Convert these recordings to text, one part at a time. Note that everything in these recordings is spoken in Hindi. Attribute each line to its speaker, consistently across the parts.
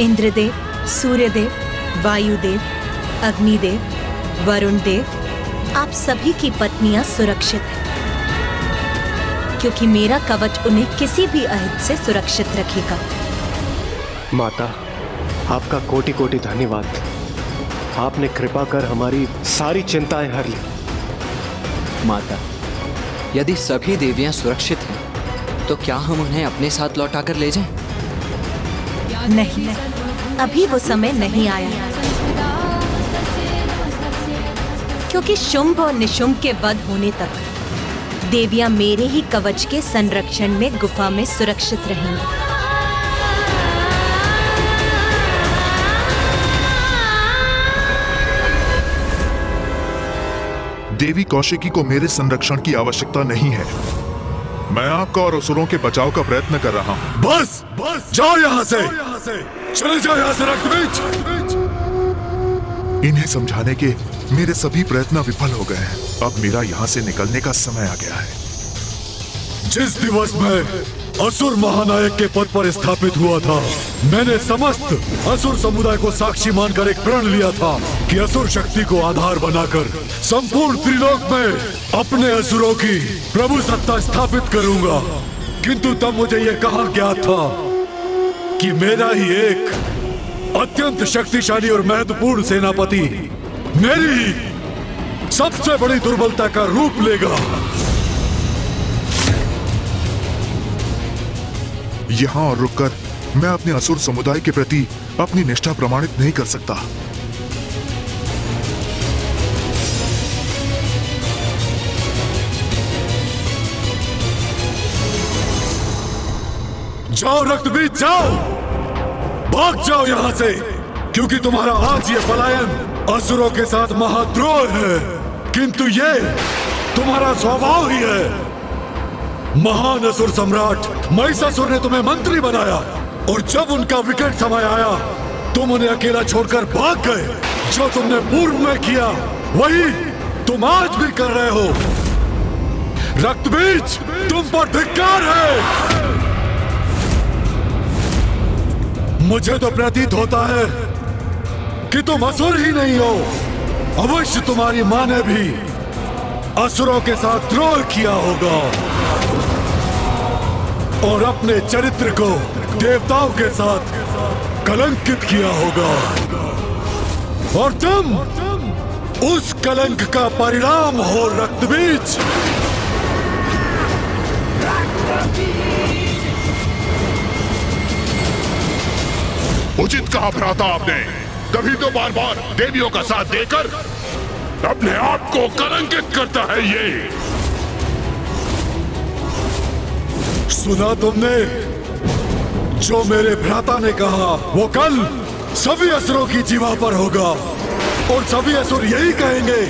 Speaker 1: इंद्रदेव, सूर्यदेव, वायुदेव, अग्निदेव, वरुण देव, आप सभी की पत्नियां सुरक्षित हैं, क्योंकि मेरा कवच उन्हें किसी भी अहित से सुरक्षित रखेगा।
Speaker 2: माता, आपका कोटि कोटि धन्यवाद। आपने कृपा कर हमारी सारी चिंताएं हर ली।
Speaker 3: माता, यदि सभी देवियां सुरक्षित हैं, तो क्या हम उन्हें अपने साथ लौटाकर ले जाएं?
Speaker 1: नहीं, अभी वो समय नहीं आया, क्योंकि शुंभ और निशुंभ के वध होने तक देवियां मेरे ही कवच के संरक्षण में गुफा में सुरक्षित रहेंगी।
Speaker 4: देवी कौशिकी को मेरे संरक्षण की आवश्यकता नहीं है। मैं आपका और असुरों के बचाव का प्रयत्न कर रहा हूँ।
Speaker 5: बस जाओ यहाँ से, चले जाओ यहाँ से रक्तबीज।
Speaker 4: इन्हें समझाने के मेरे सभी प्रयत्न विफल हो गए हैं। अब मेरा यहाँ से निकलने का समय आ गया है।
Speaker 5: जिस दिवस में असुर महानायक के पद पर स्थापित हुआ था, मैंने समस्त असुर समुदाय को साक्षी मानकर एक प्रण लिया था कि असुर शक्ति को आधार बनाकर संपूर्ण त्रिलोक में अपने असुरों की प्रभु सत्ता स्थापित करूंगा। किंतु तब मुझे यह कहा गया था कि मेरा ही एक अत्यंत शक्तिशाली और महत्वपूर्ण सेनापति मेरी सबसे बड़ी दुर्बलता का रूप लेगा।
Speaker 4: यहाँ और रुककर मैं अपने असुर समुदाय के प्रति अपनी निष्ठा प्रमाणित नहीं कर सकता।
Speaker 5: जाओ रक्तबीज, जाओ, भाग जाओ यहाँ से, क्योंकि तुम्हारा आज ये पलायन असुरों के साथ महाद्रोह है। किंतु ये तुम्हारा स्वभाव ही है। महान असुर सम्राट महिषासुर ने तुम्हें मंत्री बनाया, और जब उनका विकट समय आया, तुम उन्हें अकेला छोड़कर भाग गए। जो तुमने पूर्व में किया, वही तुम आज भी कर रहे हो। रक्तबीज, तुम पर धिक्कार है। मुझे तो प्रतीत होता है कि तुम असुर ही नहीं हो। अवश्य तुम्हारी मां ने भी असुरों के साथ द्रोह किया होगा और अपने चरित्र को देवताओं के साथ कलंकित किया होगा, और तुम उस कलंक का परिणाम हो रक्तबीज।
Speaker 4: उचित कहा भ्राता आपने। तभी तो बार बार देवियों का साथ देकर अपने आप को कलंकित करता है ये।
Speaker 5: सुना तुमने जो मेरे भ्राता ने कहा, वो कल सभी असुरों की जीवा पर होगा, और सभी असुर यही कहेंगे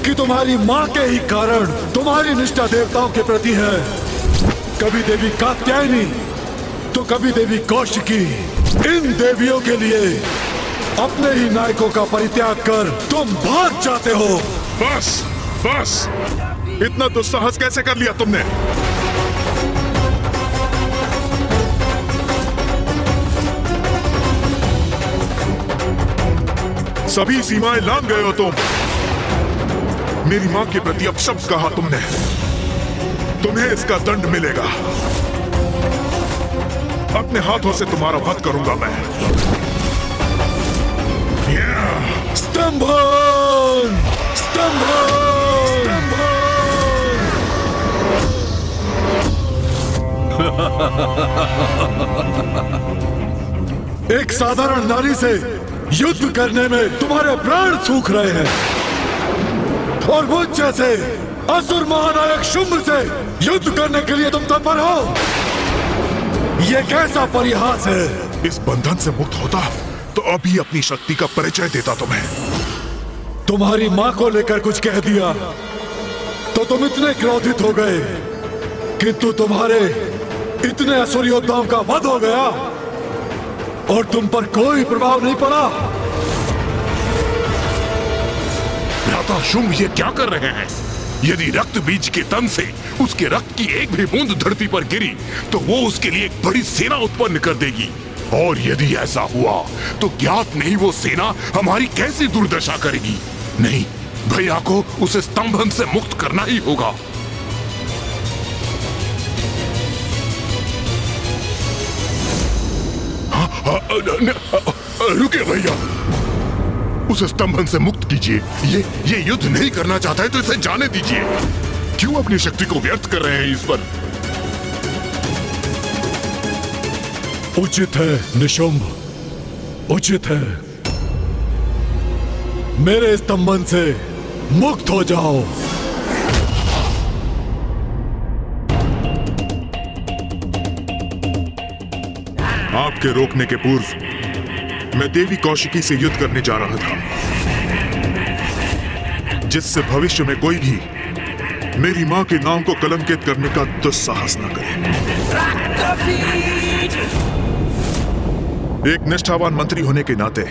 Speaker 5: कि तुम्हारी मां के ही कारण तुम्हारी निष्ठा देवताओं के प्रति है। कभी देवी कात्यायनी तो कभी देवी कौशिकी। इन देवियों के लिए अपने ही नायकों का परित्याग कर तुम भाग जाते हो।
Speaker 4: बस बस, इतना दुस्साहस कैसे कर लिया तुमने? सभी सीमाएं लांघ गए हो तुम। मेरी मां के प्रति अपशब्द कहा तुमने। तुम्हें इसका दंड मिलेगा। अपने हाथों से तुम्हारा वध करूंगा मैं।
Speaker 5: स्तंभन! स्तंभन! स्तंभन! एक साधारण नारी से युद्ध करने में तुम्हारे प्राण सूख रहे हैं, और मुझ जैसे असुर महानायक शुंभ से युद्ध करने के लिए तुम तत्पर हो। यह कैसा परिहास है?
Speaker 4: इस बंधन से मुक्त होता तो अभी अपनी शक्ति का परिचय देता तुम्हें।
Speaker 5: तुम्हारी मां को लेकर कुछ कह दिया तो तुम इतने क्रोधित हो गए, किंतु तुम्हारे इतने असुर योद्धाओं का वध हो गया और तुम पर कोई प्रभाव नहीं पड़ा।
Speaker 4: भ्राता शुंभ ये क्या कर रहे हैं? यदि रक्त बीज के तन से उसके रक्त की एक भी बूंद धरती पर गिरी तो वो उसके लिए एक बड़ी सेना उत्पन्न कर देगी। और यदि ऐसा हुआ तो ज्ञात नहीं वो सेना हमारी कैसी दुर्दशा करेगी। नहीं, भैया को उस स्तंभन से मुक्त करना ही होगा। रुकिए भैया, उस स्तंभन से मुक्त कीजिए। ये युद्ध नहीं करना चाहता है तो इसे जाने दीजिए। क्यों अपनी शक्ति को व्यर्थ कर रहे हैं इस पर?
Speaker 5: उचित है निशुंभ, उचित है। मेरे स्तंभन से मुक्त हो जाओ।
Speaker 6: आपके रोकने के पूर्व मैं देवी कौशिकी से युद्ध करने जा रहा था, जिससे भविष्य में कोई भी मेरी मां के नाम को कलंकित करने का दुस्साहस न करे। एक निष्ठावान मंत्री होने के नाते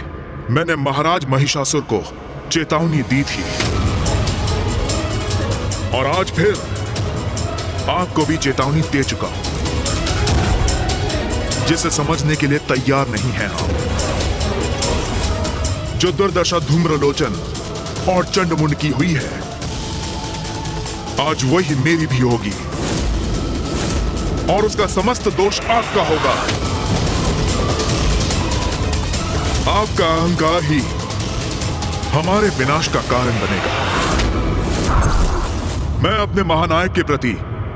Speaker 6: मैंने महाराज महिषासुर को चेतावनी दी थी, और आज फिर आपको भी चेतावनी दे चुका हूं, जिसे समझने के लिए तैयार नहीं हैं आप। जो दुर्दशा धूम्रलोचन और चंडमुंड की हुई है, आज वही मेरी भी होगी, और उसका समस्त दोष आपका होगा। आपका अहंकार ही हमारे विनाश का कारण बनेगा। मैं अपने महानायक के प्रति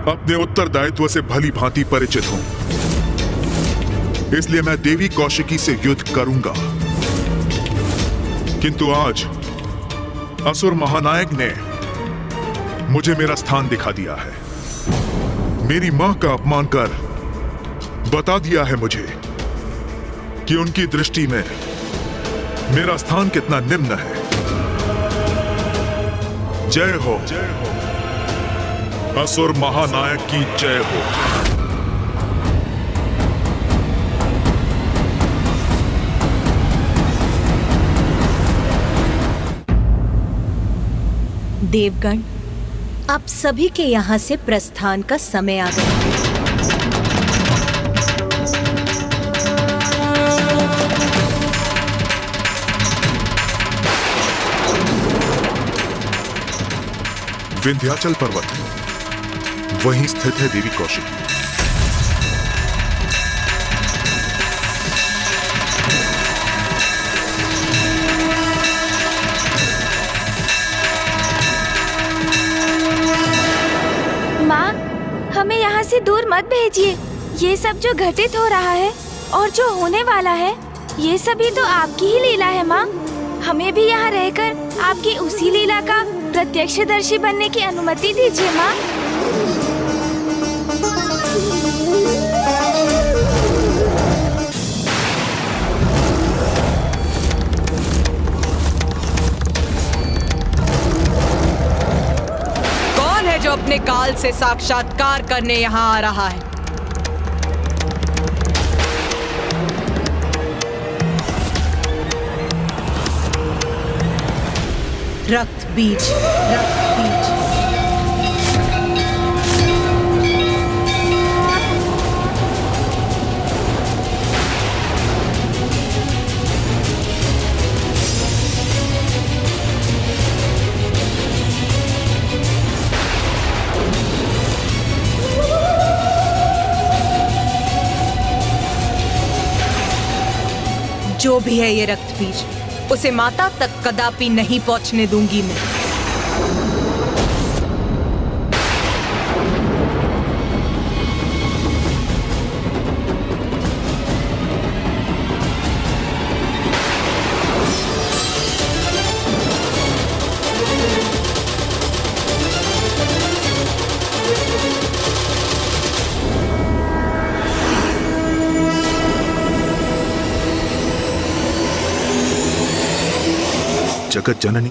Speaker 6: अपने उत्तरदायित्व से भली भांति परिचित हूं, इसलिए मैं देवी कौशिकी से युद्ध करूंगा। किंतु आज असुर महानायक ने मुझे मेरा स्थान दिखा दिया है। मेरी मां का अपमान कर बता दिया है मुझे कि उनकी दृष्टि में मेरा स्थान कितना निम्न है। जय हो, जय हो, असुर महानायक की जय हो।
Speaker 1: देवगण, आप सभी के यहाँ से प्रस्थान का समय आ गया है।
Speaker 6: विंध्याचल पर्वत, वहीं स्थित है देवी कौशिकी।
Speaker 7: माँ, हमें यहाँ से दूर मत भेजिए। ये सब जो घटित हो रहा है और जो होने वाला है, ये सभी तो आपकी ही लीला है माँ। हमें भी यहाँ रहकर आपकी उसी लीला का प्रत्यक्षदर्शी बनने की अनुमति दीजिए माँ।
Speaker 1: कौन है जो अपने काल से साक्षात्कार करने यहाँ आ रहा है? रक्त बीज, रक्त बीज। जो भी है ये रक्त बीज, उसे माता तक कदापि नहीं पहुंचने दूंगी मैं।
Speaker 6: जगत जननी,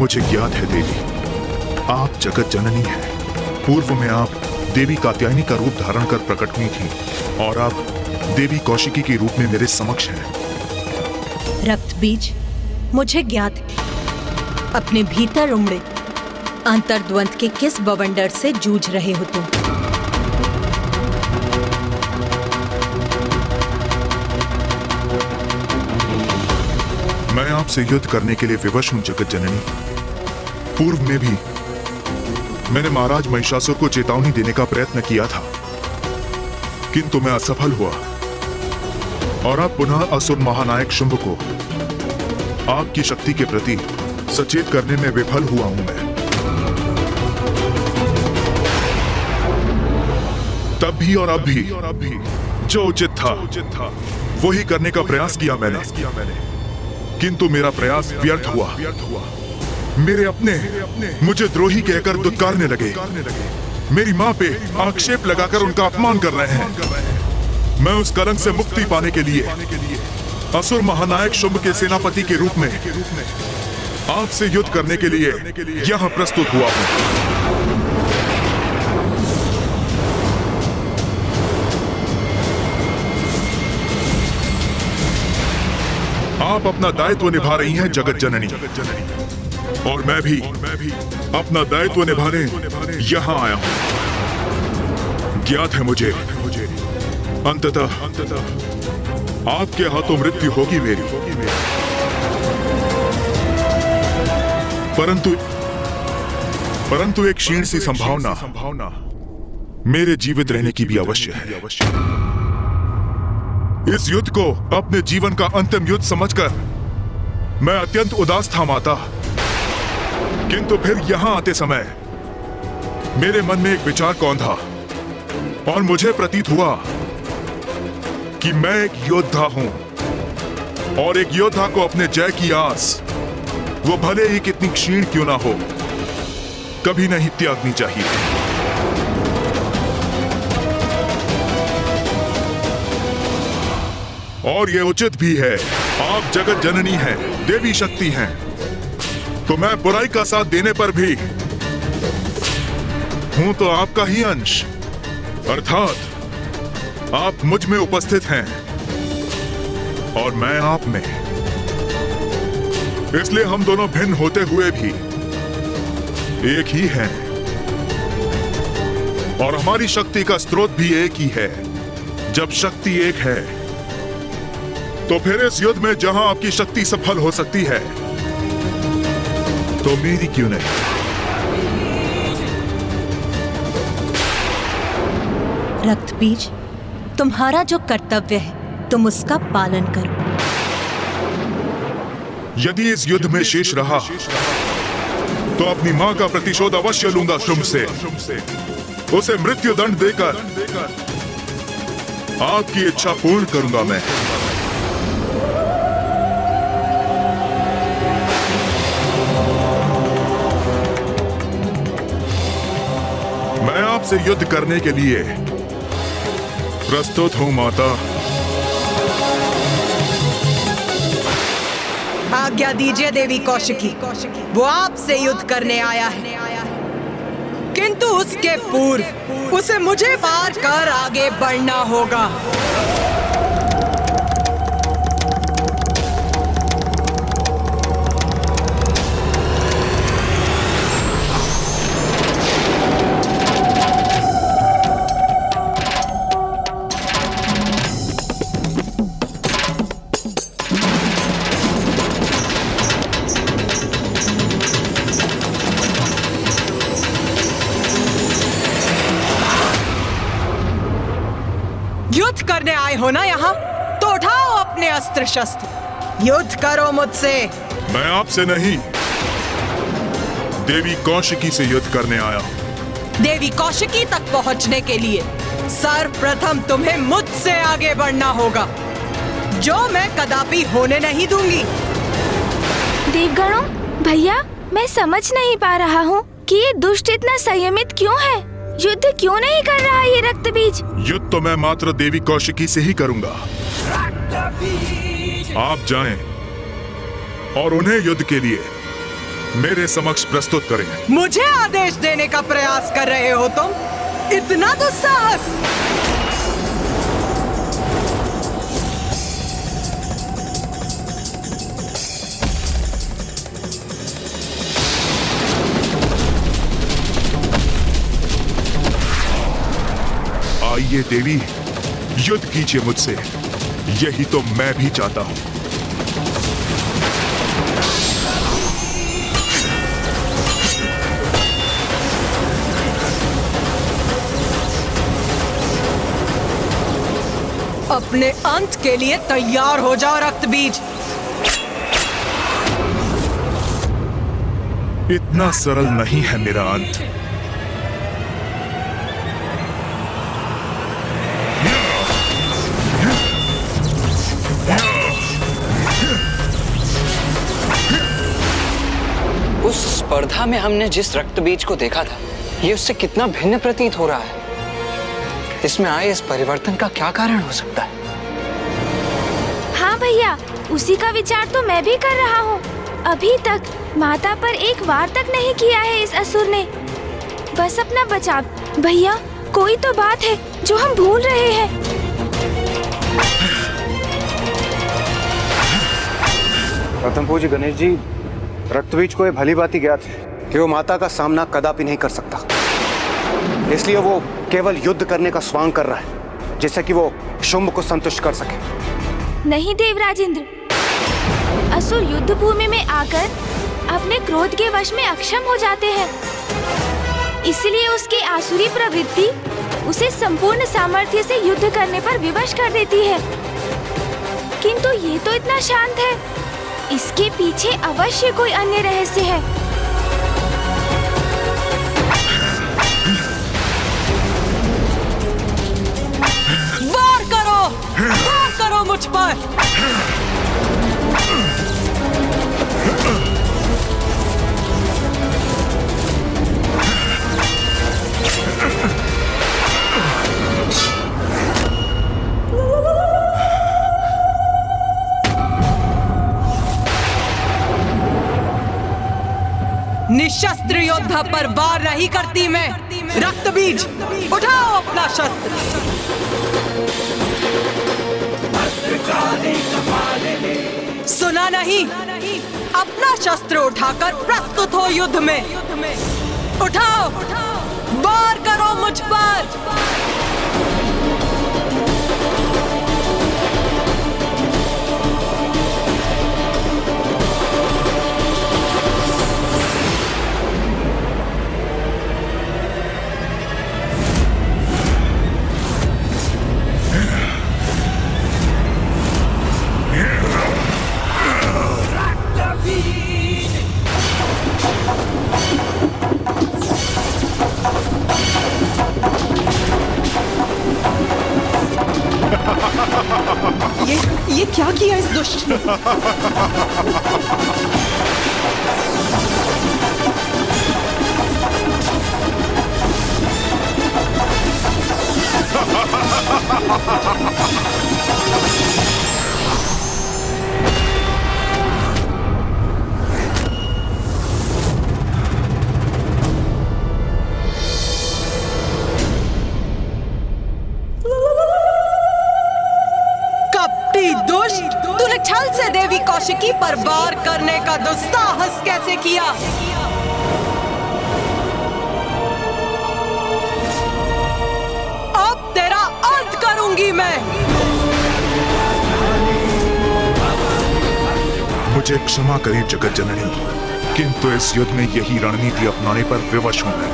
Speaker 6: मुझे ज्ञात है देवी, आप जगत जननी हैं। पूर्व में आप देवी कात्यायनी का रूप धारण कर प्रकट हुई थी और आप देवी कौशिकी के रूप में मेरे समक्ष हैं।
Speaker 1: रक्त बीज, मुझे ज्ञात है अपने भीतर उमड़े अंतर्द्वंद के किस बवंडर से जूझ रहे हो तुम।
Speaker 6: मैं आपसे युद्ध करने के लिए विवश हूं जगत जननी। पूर्व में भी मैंने महाराज महिषासुर को चेतावनी देने का प्रयत्न किया था, किंतु मैं असफल हुआ और अब पुनः असुर महानायक शुंभ को आपकी शक्ति के प्रति सचेत करने में विफल हुआ हूं मैं। तब भी और अब भी जो उचित था वही करने का प्रयास किया मैंने, किंतु मेरा प्रयास व्यर्थ हुआ। मेरे अपने मुझे द्रोही कहकर दुत्कारने लगे, मेरी मां पे आक्षेप लगाकर उनका अपमान कर रहे हैं। मैं उस कलंक से मुक्ति पाने के लिए असुर महानायक शुंभ के सेनापति के रूप में आपसे युद्ध करने के लिए यहां प्रस्तुत हुआ हूं। आप अपना दायित्व निभा रही हैं जगत जननी, और मैं भी अपना दायित्व निभाने यहां आया हूं। ज्ञात है मुझे अंततः आपके हाथों मृत्यु होगी मेरी, परंतु एक क्षीण सी संभावना मेरे जीवित रहने की भी अवश्य है। इस युद्ध को अपने जीवन का अंतिम युद्ध समझकर मैं अत्यंत उदास था माता, किंतु फिर यहां आते समय मेरे मन में एक विचार कौन था और मुझे प्रतीत हुआ कि मैं एक योद्धा हूं और एक योद्धा को अपने जय की आस, वो भले ही कितनी क्षीण क्यों ना हो, कभी नहीं त्यागनी चाहिए। और ये उचित भी है, आप जगत जननी हैं, देवी शक्ति हैं, तो मैं बुराई का साथ देने पर भी हूं तो आपका ही अंश, अर्थात आप मुझ में उपस्थित हैं और मैं आप में। इसलिए हम दोनों भिन्न होते हुए भी एक ही हैं और हमारी शक्ति का स्रोत भी एक ही है। जब शक्ति एक है तो फिर इस युद्ध में जहां आपकी शक्ति सफल हो सकती है तो मेरी क्यों नहीं।
Speaker 1: रक्त बीज, तुम्हारा जो कर्तव्य है तुम उसका पालन करो।
Speaker 6: यदि इस युद्ध में शेष रहा तो अपनी मां का प्रतिशोध अवश्य लूंगा शुंभ से, उसे मृत्यु दंड देकर आपकी इच्छा पूर्ण करूंगा मैं। मैं आपसे युद्ध करने के लिए प्रस्तुत हूं माता।
Speaker 8: आज्ञा दीजिए देवी कौशिकी, वो आपसे युद्ध करने आया है, किंतु उसके पूर्व उसे मुझे पार कर आगे बढ़ना होगा। युद्ध करने आए हो ना यहाँ, तो उठाओ अपने अस्त्र शस्त्र, युद्ध करो मुझसे।
Speaker 6: मैं आपसे नहीं, देवी कौशिकी से युद्ध करने आया हूं।
Speaker 8: देवी कौशिकी तक पहुंचने के लिए सर्वप्रथम तुम्हें मुझसे आगे बढ़ना होगा, जो मैं कदापि होने नहीं दूंगी।
Speaker 7: देवगणों, भैया, मैं समझ नहीं पा रहा हूँ कि ये दुष्ट इतना संयमित क्यों है। युद्ध क्यों नहीं कर रहा है ये रक्त बीज?
Speaker 6: युद्ध तो मैं मात्र देवी कौशिकी से ही करूंगा। आप जाएं और उन्हें युद्ध के लिए मेरे समक्ष प्रस्तुत करें।
Speaker 8: मुझे आदेश देने का प्रयास कर रहे हो तुम? इतना दुस्साहस!
Speaker 6: आइए देवी, युद्ध कीजिए मुझसे, यही तो मैं भी चाहता हूं।
Speaker 8: अपने अंत के लिए तैयार हो जाओ रक्तबीज।
Speaker 6: इतना सरल नहीं है मेरा अंत।
Speaker 3: उस स्पर्धा में हमने जिस रक्तबीज को देखा था, ये उससे कितना भिन्न प्रतीत हो रहा है। इसमें आए इस परिवर्तन का क्या कारण हो सकता है?
Speaker 7: हाँ भैया, उसी का विचार तो मैं भी कर रहा हूँ। अभी तक माता पर एक वार तक नहीं किया है इस असुर ने। बस अपना बचाव। भैया, कोई तो बात है जो हम भूल रहे हैं।
Speaker 2: प्रथम पूज्य गणेश जी, रक्तबीज को ये भली भांति ज्ञात है कि वो माता का सामना कदापि नहीं कर सकता, इसलिए वो केवल युद्ध करने का स्वांग कर रहा है, जिससे कि वो शुंभ को संतुष्ट कर सके।
Speaker 7: नहीं देवराजेंद्र, असुर युद्ध भूमि में आकर अपने क्रोध के वश में अक्षम हो जाते हैं, इसलिए उसकी आसुरी प्रवृत्ति उसे संपूर्ण सामर्थ्य से युद्ध करने पर विवश कर देती है। किंतु ये तो इतना शांत है, इसके पीछे अवश्य कोई अन्य रहस्य है।
Speaker 8: वार करो मुझ पर। निशस्त्र योद्धा पर वार नहीं करती मैं। रक्तबीज, उठाओ अपना शस्त्र। सुना नहीं? अपना शस्त्र उठाकर प्रस्तुत हो युद्ध में। उठाओ, वार करो मुझ पर। ये क्या किया इस दुष्ट ने? दुष्ट, तूने छल से देवी कौशिकी पर वार करने का दुस्साहस कैसे किया? अब तेरा अंत करूंगी मैं।
Speaker 6: मुझे क्षमा करें जगत जननी, किंतु इस युद्ध में यही रणनीति अपनाने पर विवश हूं मैं।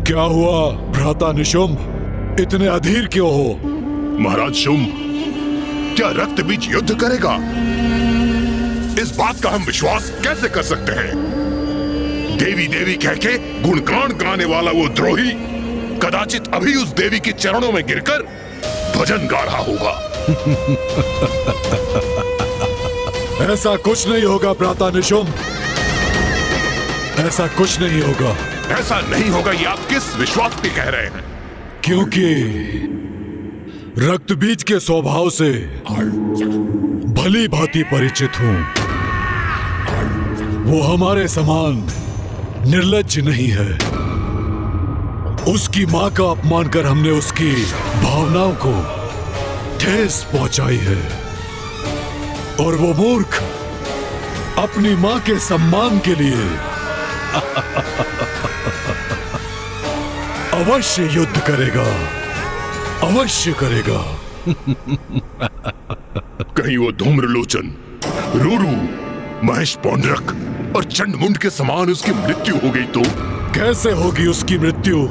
Speaker 5: क्या हुआ भ्राता निशुंभ, इतने अधीर क्यों हो?
Speaker 4: महाराज शुंभ, क्या रक्तबीज युद्ध करेगा? इस बात का हम विश्वास कैसे कर सकते हैं? देवी देवी कह के गुणगान गाने वाला वो द्रोही कदाचित अभी उस देवी के चरणों में गिरकर भजन गा रहा होगा।
Speaker 5: ऐसा कुछ नहीं होगा भ्राता निशुंभ। ऐसा कुछ नहीं होगा।
Speaker 4: ऐसा नहीं होगा ये आप किस विश्वास पे कह रहे हैं?
Speaker 5: क्योंकि रक्त बीज के स्वभाव से भली भांति परिचित हूं। वो हमारे समान निर्लज्ज नहीं है। उसकी मां का अपमान कर हमने उसकी भावनाओं को ठेस पहुंचाई है, और वो मूर्ख अपनी मां के सम्मान के लिए अवश्य युद्ध करेगा, अवश्य करेगा।
Speaker 4: कहीं वो धूम्रलोचन, रूरू, महेश पौंड्रक और चंडमुंड के समान उसकी मृत्यु हो गई तो?
Speaker 5: कैसे होगी उसकी मृत्यु,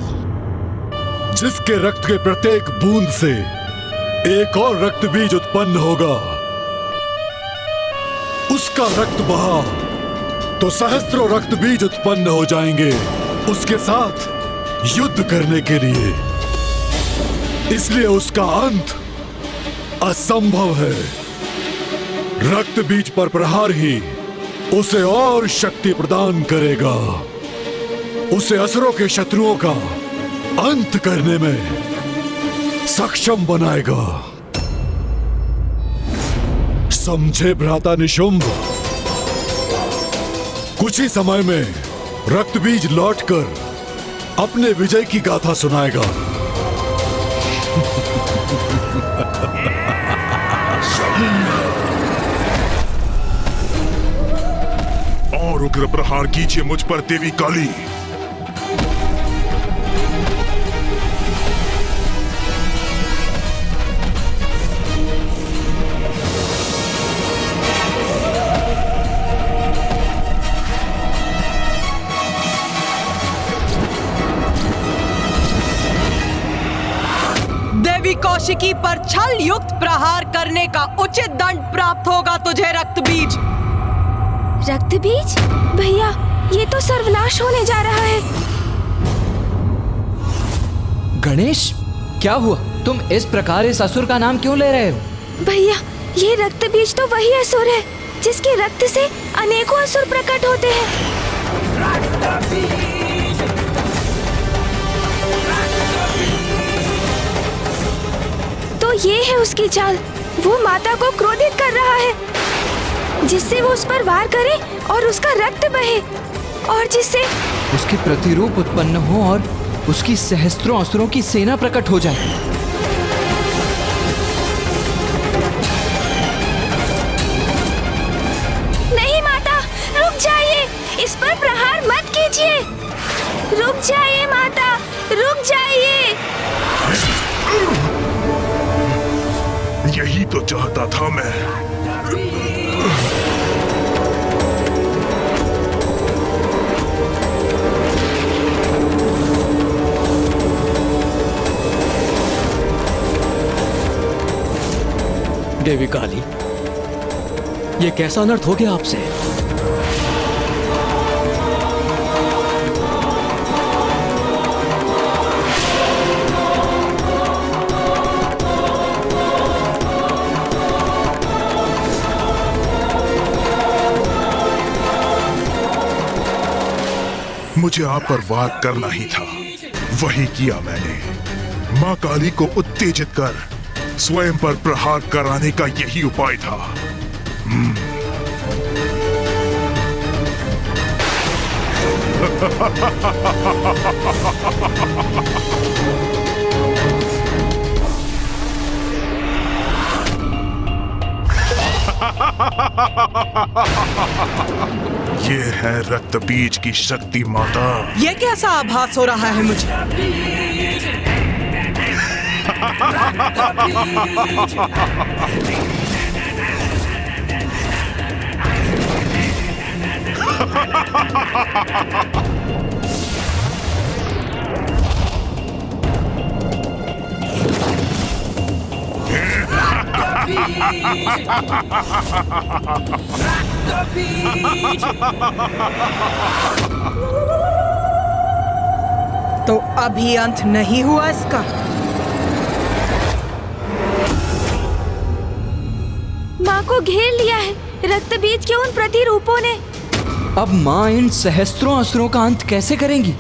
Speaker 5: जिसके रक्त के प्रत्येक बूंद से एक और रक्त बीज उत्पन्न होगा। उसका रक्त बहा तो सहस्त्रों रक्त बीज उत्पन्न हो जाएंगे उसके साथ युद्ध करने के लिए। इसलिए उसका अंत असंभव है। रक्त बीज पर प्रहार ही उसे और शक्ति प्रदान करेगा, उसे असुरों के शत्रुओं का अंत करने में सक्षम बनाएगा। समझे भ्राता निशुंभ? कुछ ही समय में रक्त बीज लौटकर अपने विजय की गाथा सुनाएगा।
Speaker 4: और उग्र प्रहार कीजिए मुझ पर देवी काली।
Speaker 8: देवी कौशिकी पर छल युक्त प्रहार करने का उचित दंड प्राप्त होगा तुझे रक्त बीज।
Speaker 7: रक्त बीज? भैया, ये तो सर्वनाश होने जा रहा है।
Speaker 3: गणेश, क्या हुआ? तुम इस प्रकार इस असुर का नाम क्यों ले रहे हो?
Speaker 7: भैया, ये रक्त बीज तो वही असुर है जिसके रक्त से अनेकों असुर प्रकट होते हैं। तो ये है उसकी चाल। वो माता को क्रोधित कर रहा है, जिससे वो उस पर वार करे और उसका रक्त बहे, और जिससे
Speaker 3: उसके प्रतिरूप उत्पन्न हो और उसकी सहस्त्रों असुरों की सेना प्रकट हो जाए।
Speaker 7: नहीं माता, रुक जाइए, इस पर प्रहार मत कीजिए। रुक जाइए माता, रुक जाइए।
Speaker 4: यही तो चाहता था मैं।
Speaker 9: देवी काली, ये कैसा अनर्थ हो गया आपसे?
Speaker 4: मुझे आप पर वार करना ही था, वही किया मैंने। मां काली को उत्तेजित कर स्वयं पर प्रहार कराने का यही उपाय था। ये है रक्त बीज की शक्ति माता।
Speaker 8: ये कैसा आभास हो रहा है मुझे? तो अभी अंत नहीं हुआ इसका?
Speaker 7: माँ को घेर लिया है रक्त बीज के उन प्रतिरूपों ने।
Speaker 3: अब माँ इन सहस्त्रों असुरों का अंत कैसे करेंगी?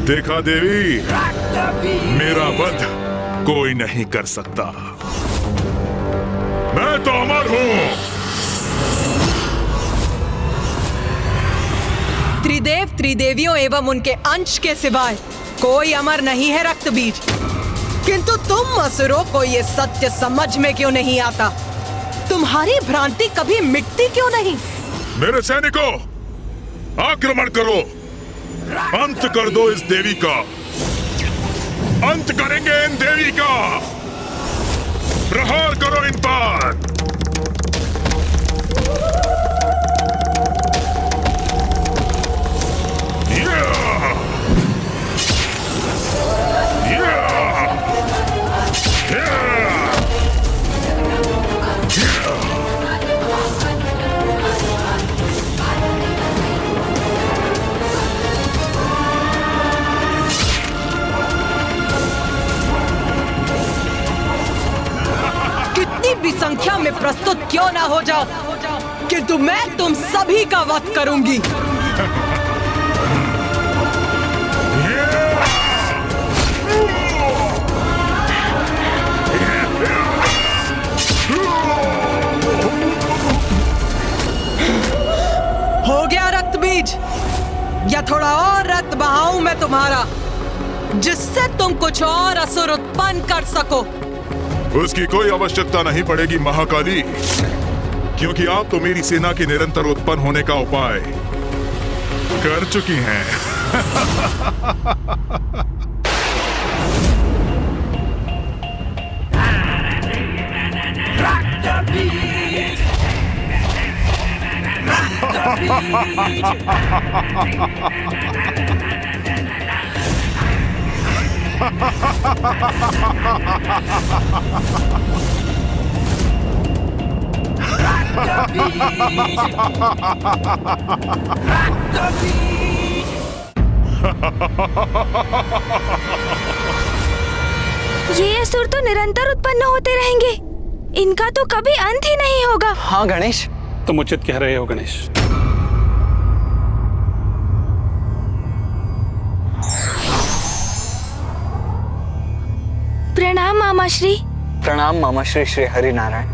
Speaker 6: देखा देवी, मेरा वध कोई नहीं कर सकता। मैं तो अमर हूं।
Speaker 8: त्रिदेव त्रिदेवियों एवं उनके अंश के सिवाय कोई अमर नहीं है रक्तबीज। किंतु तुम असुरों को ये सत्य समझ में क्यों नहीं आता? तुम्हारी भ्रांति कभी मिटती क्यों नहीं?
Speaker 6: मेरे सैनिकों, आक्रमण करो, अंत कर दो इस देवी का। अंत करेंगे इन देवी का। प्रहार करो इन पर।
Speaker 8: कितनी भी संख्या में प्रस्तुत क्यों ना हो जाओ, किंतु मैं तुम सभी का वध करूंगी। हो गया रक्तबीज, या थोड़ा और रक्त बहाऊं मैं तुम्हारा, जिससे तुम कुछ और असुर उत्पन्न कर सको?
Speaker 6: उसकी कोई आवश्यकता नहीं पड़ेगी महाकाली, क्योंकि आप तो मेरी सेना के निरंतर उत्पन्न होने का उपाय कर चुकी हैं।
Speaker 7: ये असुर तो निरंतर उत्पन्न होते रहेंगे, इनका तो कभी अंत ही नहीं होगा।
Speaker 3: हाँ गणेश,
Speaker 9: तुम उचित कह रहे हो गणेश।
Speaker 7: प्रणाम मामाश्री।
Speaker 3: प्रणाम मामाश्री श्री हरि नारायण।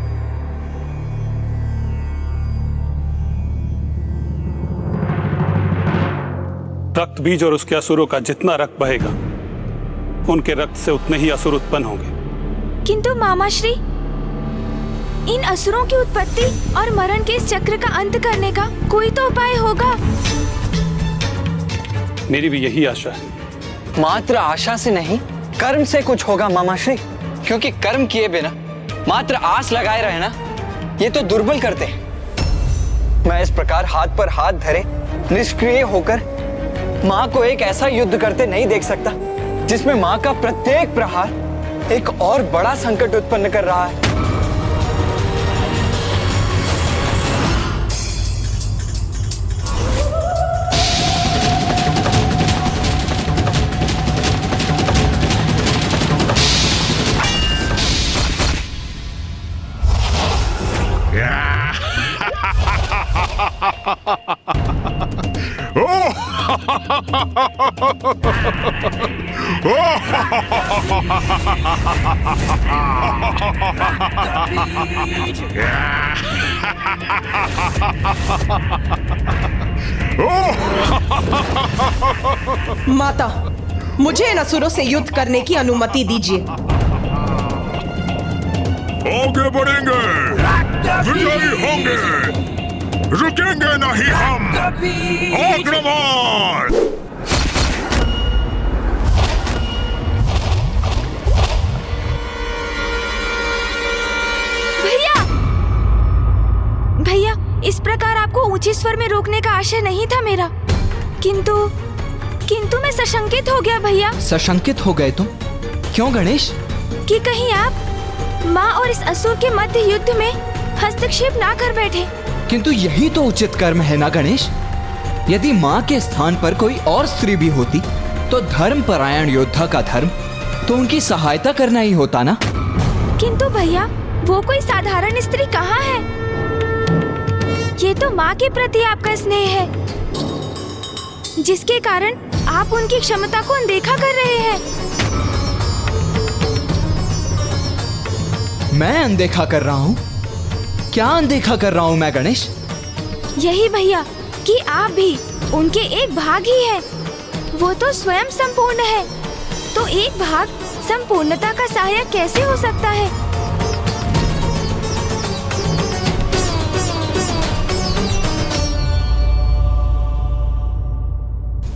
Speaker 9: रक्त बीज और उसके असुरों का जितना रक्त बहेगा, उनके रक्त से उतने ही असुर उत्पन्न होंगे।
Speaker 7: किंतु मामाश्री, इन असुरों की उत्पत्ति और मरण के इस चक्र का अंत करने का कोई तो उपाय होगा।
Speaker 9: मेरी भी यही आशा है।
Speaker 3: मात्र आशा से नहीं, कर्म से कुछ होगा मामाश्री, क्योंकि कर्म किए बिना मात्र आस लगाए रहना, ये तो दुर्बल करते हैं। मैं इस प्रकार हाथ पर हाथ धरे निष्क्रिय होकर माँ को एक ऐसा युद्ध करते नहीं देख सकता जिसमें माँ का प्रत्येक प्रहार एक और बड़ा संकट उत्पन्न कर रहा है।
Speaker 8: माता, मुझे इन असुरों से युद्ध करने की अनुमति दीजिए।
Speaker 6: आगे बढ़ेंगे, विजयी होंगे, रुकेंगे नहीं हम। आक्रमण!
Speaker 7: भैया, भैया, इस प्रकार आपको ऊंचे स्वर में रोकने का आशय नहीं था मेरा, किंतु मैं सशंकित हो गया भैया।
Speaker 3: सशंकित हो गए तुम? क्यों गणेश?
Speaker 7: कि कहीं आप माँ और इस असुर के मध्य युद्ध में हस्तक्षेप ना कर बैठे।
Speaker 3: किंतु यही तो उचित कर्म है ना गणेश। यदि माँ के स्थान पर कोई और स्त्री भी होती तो धर्मपरायण योद्धा का धर्म तो उनकी सहायता करना ही होता ना।
Speaker 7: किंतु भैया वो कोई साधारण स्त्री कहाँ है? ये तो माँ के प्रति आपका स्नेह है, जिसके कारण आप उनकी क्षमता को अनदेखा कर रहे हैं।
Speaker 3: मैं अनदेखा कर रहा हूँ? क्या अनदेखा कर रहा हूँ मैं गणेश?
Speaker 7: यही भैया कि आप भी उनके एक भाग ही हैं। वो तो स्वयं संपूर्ण है, तो एक भाग संपूर्णता का सहायक कैसे हो सकता है?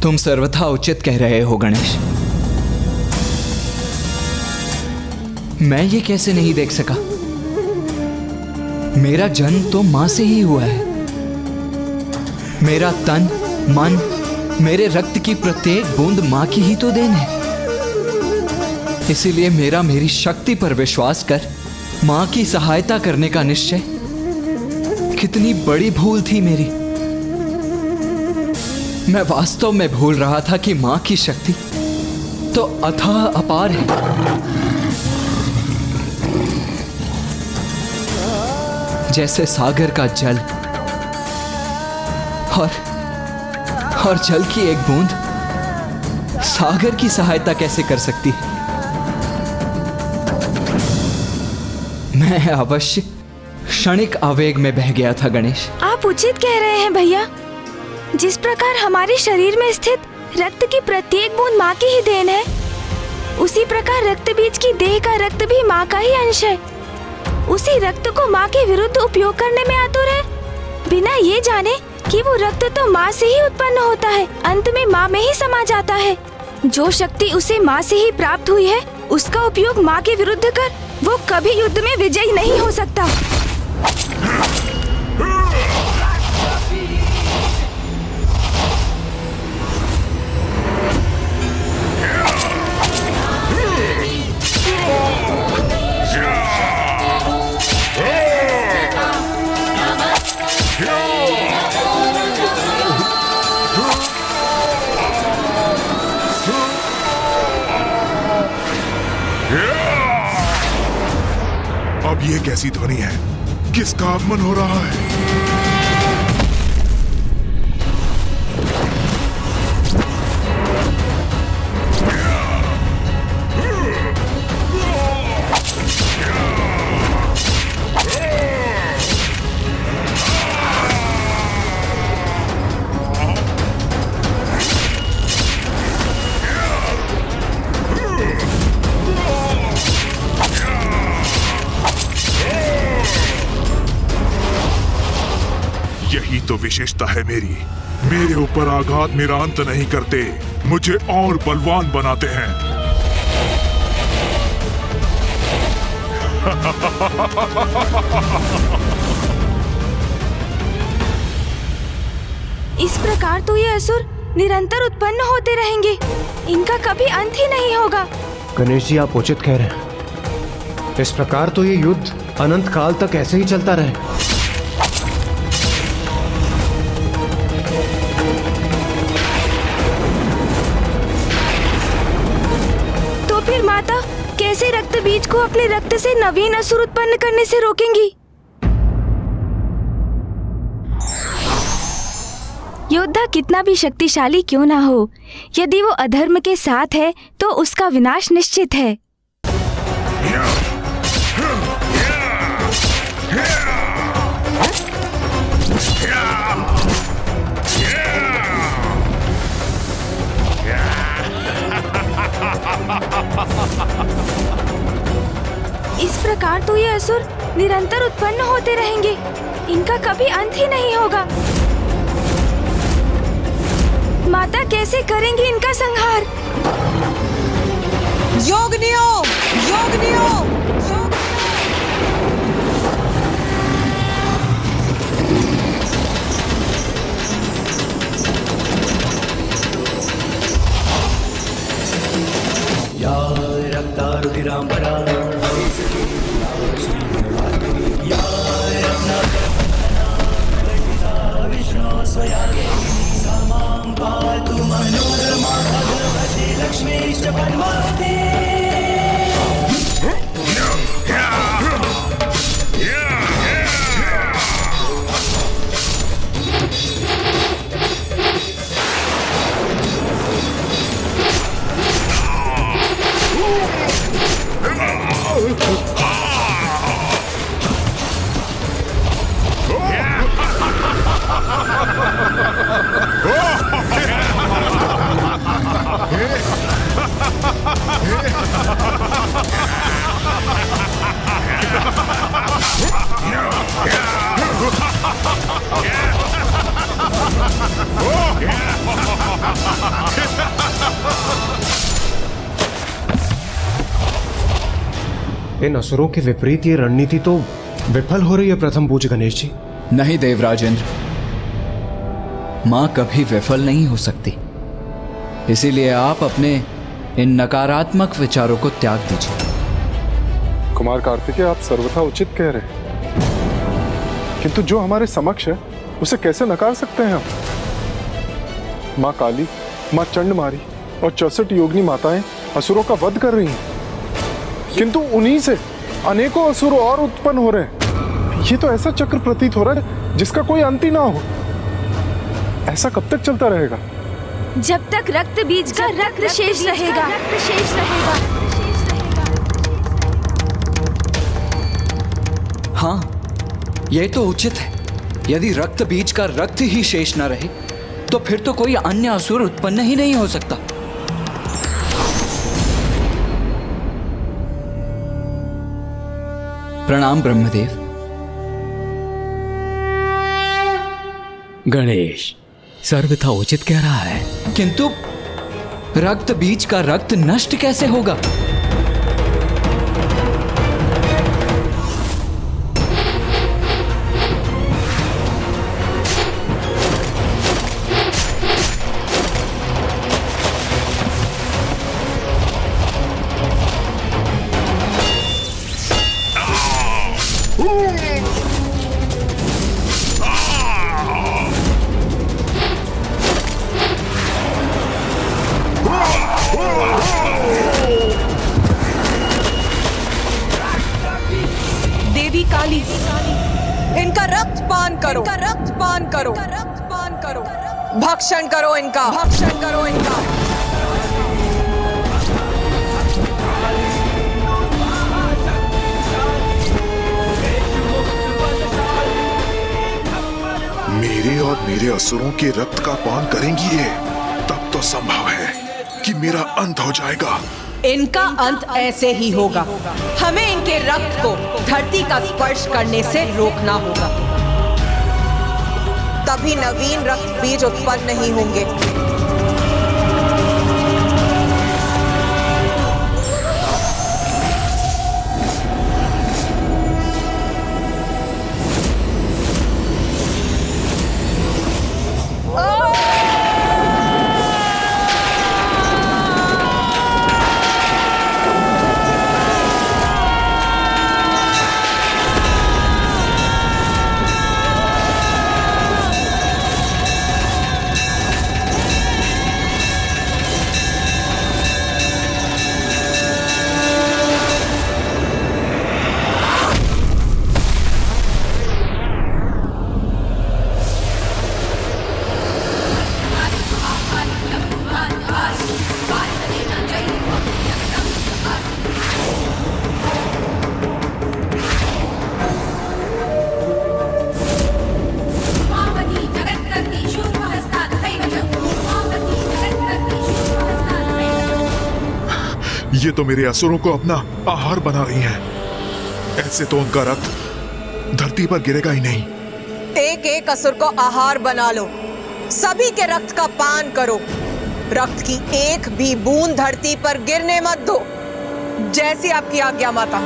Speaker 3: तुम सर्वथा उचित कह रहे हो गणेश। मैं ये कैसे नहीं देख सका? मेरा जन्म तो मां से ही हुआ है। मेरा तन, मन, मेरे रक्त की प्रत्येक बूंद मां की ही तो देन है। इसीलिए मेरी शक्ति पर विश्वास कर मां की सहायता करने का निश्चय कितनी बड़ी भूल थी मेरी। मैं वास्तव में भूल रहा था कि मां की शक्ति तो अथाह अपार है। जैसे सागर का जल और जल की एक बूंद सागर की सहायता कैसे कर सकती है? मैं अवश्य क्षणिक आवेग में बह गया था गणेश।
Speaker 7: आप उचित कह रहे हैं भैया। जिस प्रकार हमारे शरीर में स्थित रक्त की प्रत्येक बूंद माँ की ही देन है, उसी प्रकार रक्त बीज की देह का रक्त भी माँ का ही अंश है। उसी रक्त को माँ के विरुद्ध उपयोग करने में आतुर है, बिना ये जाने कि वो रक्त तो माँ से ही उत्पन्न होता है, अंत में माँ में ही समा जाता है। जो शक्ति उसे माँ से ही प्राप्त हुई है, उसका उपयोग माँ के विरुद्ध कर वो कभी युद्ध में विजयी नहीं हो सकता।
Speaker 6: अब ये कैसी ध्वनि है? किसका आगमन हो रहा है? यही तो विशेषता है मेरी। मेरे ऊपर आघात मेरा अंत नहीं करते, मुझे और बलवान बनाते हैं।
Speaker 7: इस प्रकार तो ये असुर निरंतर उत्पन्न होते रहेंगे, इनका कभी अंत ही नहीं होगा।
Speaker 2: गणेश जी, आप उचित कह रहे हैं। इस प्रकार तो ये युद्ध अनंत काल तक ऐसे ही चलता रहे।
Speaker 7: तो फिर माता कैसे रक्त बीज को अपने रक्त से नवीन असुर उत्पन्न करने से रोकेंगी? योद्धा कितना भी शक्तिशाली क्यों ना हो, यदि वो अधर्म के साथ है तो उसका विनाश निश्चित है। इस प्रकार तो ये असुर निरंतर उत्पन्न होते रहेंगे, इनका कभी अंत ही नहीं होगा। माता कैसे करेंगी इनका संहार?
Speaker 8: योगनियो, योगनियो,
Speaker 10: या रक्तारुधिरांबरा पातु मनोरमा भगवती लक्ष्मीश्च परमावती।
Speaker 2: इन असुरों के विपरीत ये रणनीति तो विफल हो रही है प्रथम पूज्य गणेश जी।
Speaker 3: नहीं देवराजेंद्र, मां कभी विफल नहीं हो सकती। इसीलिए आप अपने इन नकारात्मक विचारों को त्याग दीजिए।
Speaker 11: कुमार कार्तिकेय, आप सर्वथा उचित कह रहे हैं, किंतु जो हमारे समक्ष है उसे कैसे नकार सकते हैं हम? माँ काली, माँ चंडमारी और 64 योगिनी माताएं असुरों का वध कर रही हैं, किंतु उन्हीं से अनेकों असुर और उत्पन्न हो रहे हैं। ये तो ऐसा चक्र प्रतीत हो रहा है जिसका कोई अंत ही ना हो। ऐसा कब तक चलता रहेगा?
Speaker 7: जब तक रक्त बीज का रक्त शेष रहेगा।
Speaker 3: हाँ, यह तो उचित है। यदि रक्त बीज का रक्त ही शेष न रहे तो फिर तो कोई अन्य असुर उत्पन्न ही नहीं हो सकता। प्रणाम ब्रह्मदेव।
Speaker 10: गणेश सर्वथा उचित कह रहा है,
Speaker 3: किंतु रक्त बीज का रक्त नष्ट कैसे होगा?
Speaker 8: देवी काली, इनका रक्त पान करो, रक्त पान करो, रक्त पान करो, भक्षण करो इनका, भक्षण करो इनका।
Speaker 6: मेरे और मेरे असुरों के रक्त का पान करेंगी ये, तब तो संभव है कि मेरा अंत हो जाएगा।
Speaker 8: इनका अंत ऐसे ही होगा। हमें इनके रक्त को धरती का स्पर्श करने से रोकना होगा, तभी नवीन रक्त बीज उत्पन्न नहीं होंगे।
Speaker 6: ये तो मेरे असुरों को अपना आहार बना रही हैं। ऐसे तो उनका रक्त धरती पर गिरेगा ही नहीं।
Speaker 8: एक एक असुर को आहार बना लो, सभी के रक्त का पान करो। रक्त की एक भी बूंद धरती पर गिरने मत दो। जैसी आपकी आज्ञा माता।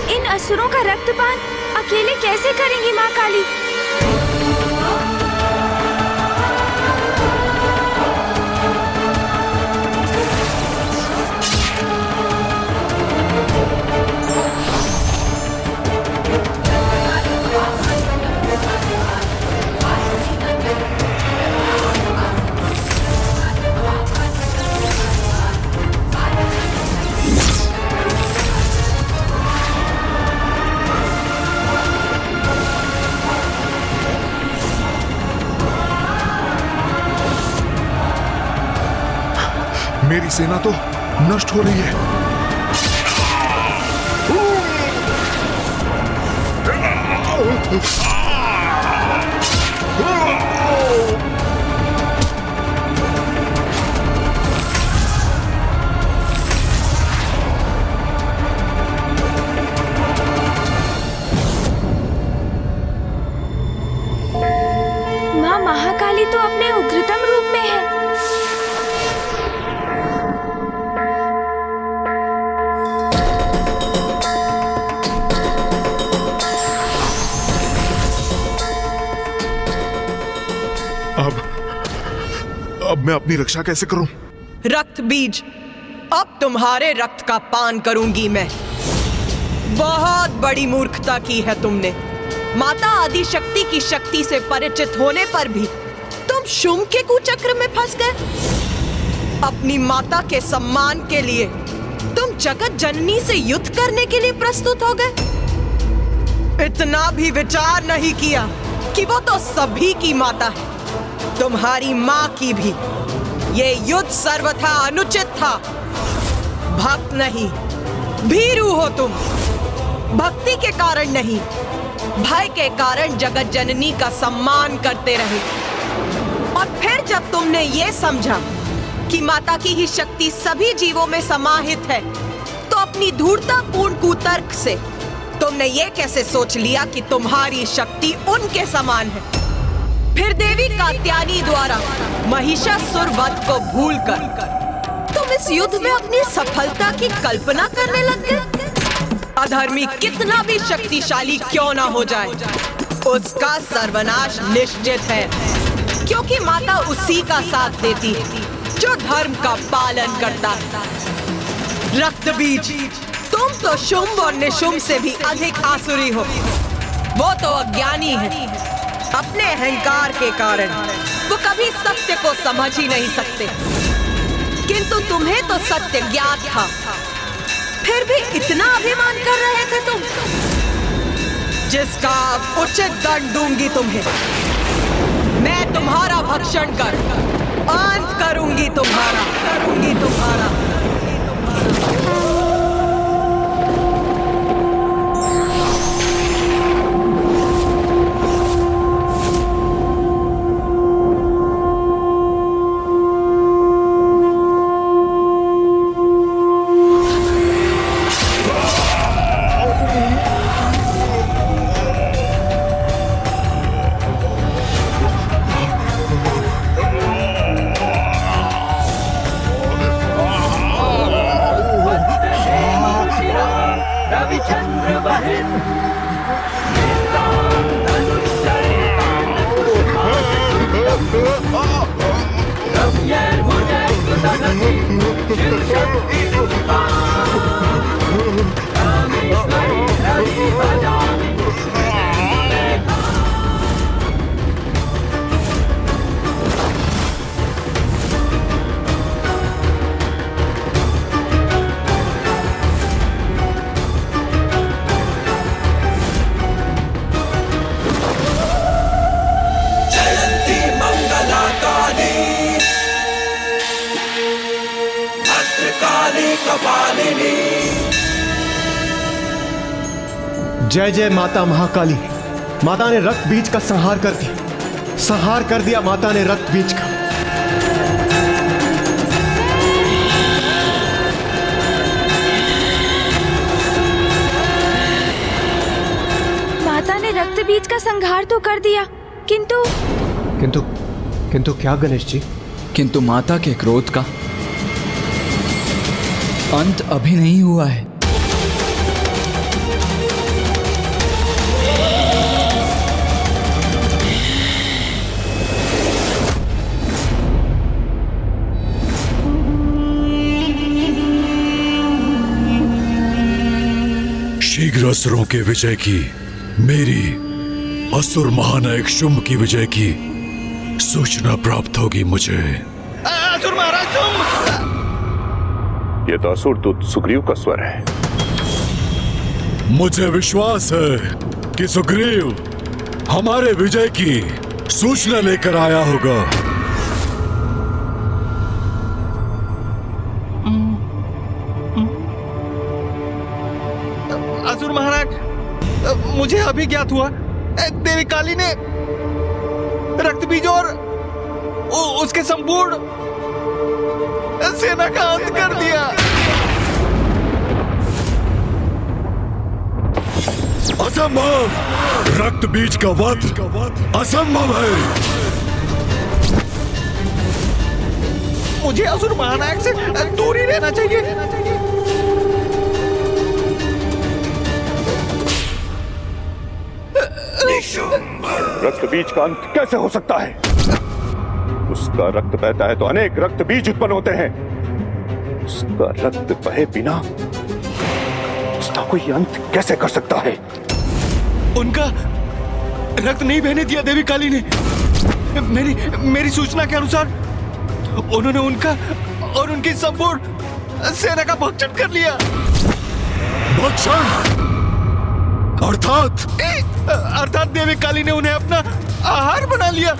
Speaker 7: इन असुरों का रक्तपान अकेले कैसे करेंगी माँ काली?
Speaker 6: मेरी सेना तो नष्ट हो रही है।
Speaker 7: माँ महाकाली तो अपने उग्रतम रूप में है।
Speaker 6: अब मैं अपनी रक्षा कैसे करूं?
Speaker 8: रक्त बीज, अब तुम्हारे रक्त का पान करूंगी मैं। बहुत बड़ी मूर्खता की है तुमने। माता आदि शक्ति की शक्ति से परिचित होने पर भी तुम शुंभ के कुचक्र में फंस गए। अपनी माता के सम्मान के लिए तुम जगत जननी से युद्ध करने के लिए प्रस्तुत हो गए। इतना भी विचार नहीं किया कि वो तो सभी की माता है, तुम्हारी माँ की भी। ये युद्ध सर्वथा अनुचित था। भक्त नहीं, भीरू हो तुम। भक्ति के कारण नहीं, भय के कारण जगत जननी का सम्मान करते रहे। और फिर जब तुमने ये समझा कि माता की ही शक्ति सभी जीवों में समाहित है, तो अपनी धूर्ततापूर्ण कुतर्क से तुमने ये कैसे सोच लिया कि तुम्हारी शक्ति उनके समान है। फिर देवी कात्यायनी द्वारा महिषासुर वध को भूलकर तुम इस युद्ध में अपनी सफलता की कल्पना करने लग गए। अधर्मी कितना भी शक्तिशाली क्यों ना हो जाए, उसका सर्वनाश निश्चित है, क्योंकि माता उसी का साथ देती है जो धर्म का पालन करता है। रक्त बीज, तुम तो शुंभ और निशुंभ से भी अधिक आसुरी हो। वो तो अज्ञानी है। अपने अहंकार के कारण वो कभी सत्य को समझ ही नहीं सकते, किंतु तुम्हें तो सत्य ज्ञात था, फिर भी इतना अभिमान कर रहे थे तुम, जिसका उचित दंड दूंगी तुम्हें। मैं तुम्हारा भक्षण कर अंत करूंगी तुम्हारा।
Speaker 2: जय जय माता महाकाली। माता ने रक्त बीज का संहार कर दिया, संहार कर दिया माता ने रक्त बीज का।
Speaker 7: माता ने रक्त बीज का संहार तो कर दिया, किंतु
Speaker 2: किंतु क्या गणेश जी?
Speaker 10: किंतु माता के क्रोध का अंत अभी नहीं हुआ है।
Speaker 5: शीघ्र असुरों के विजय की, मेरी असुर महानायक शुंभ की विजय की सूचना प्राप्त होगी मुझे।
Speaker 3: असुर महाराज शुंभ!
Speaker 4: यह तो असुर दूत सुग्रीव का स्वर है।
Speaker 5: मुझे विश्वास है कि सुग्रीव हमारे विजय की सूचना लेकर आया होगा।
Speaker 3: महाराज, मुझे अभी ज्ञात हुआ देवी काली ने रक्त बीज और उसके संपूर्ण सेना का अंत कर दिया।
Speaker 5: असंभव! रक्त बीज का वध असंभव है।
Speaker 3: मुझे असुर महानायक से दूर ही रहना चाहिए।
Speaker 2: रक्त बीज का अंत कैसे हो सकता है? उसका रक्त बहता है तो अनेक रक्त बीज उत्पन्न होते हैं। उसका रक्त बहे बिना उसका कोई अंत कैसे कर सकता है?
Speaker 3: उनका रक्त नहीं बहने दिया देवी काली ने। मेरी सूचना के अनुसार उन्होंने उनका और उनकी संपूर्ण सेना का भक्षण कर लिया।
Speaker 5: भक्षण?
Speaker 3: अर्थात देवी काली ने उन्हें अपना आहार बना लिया।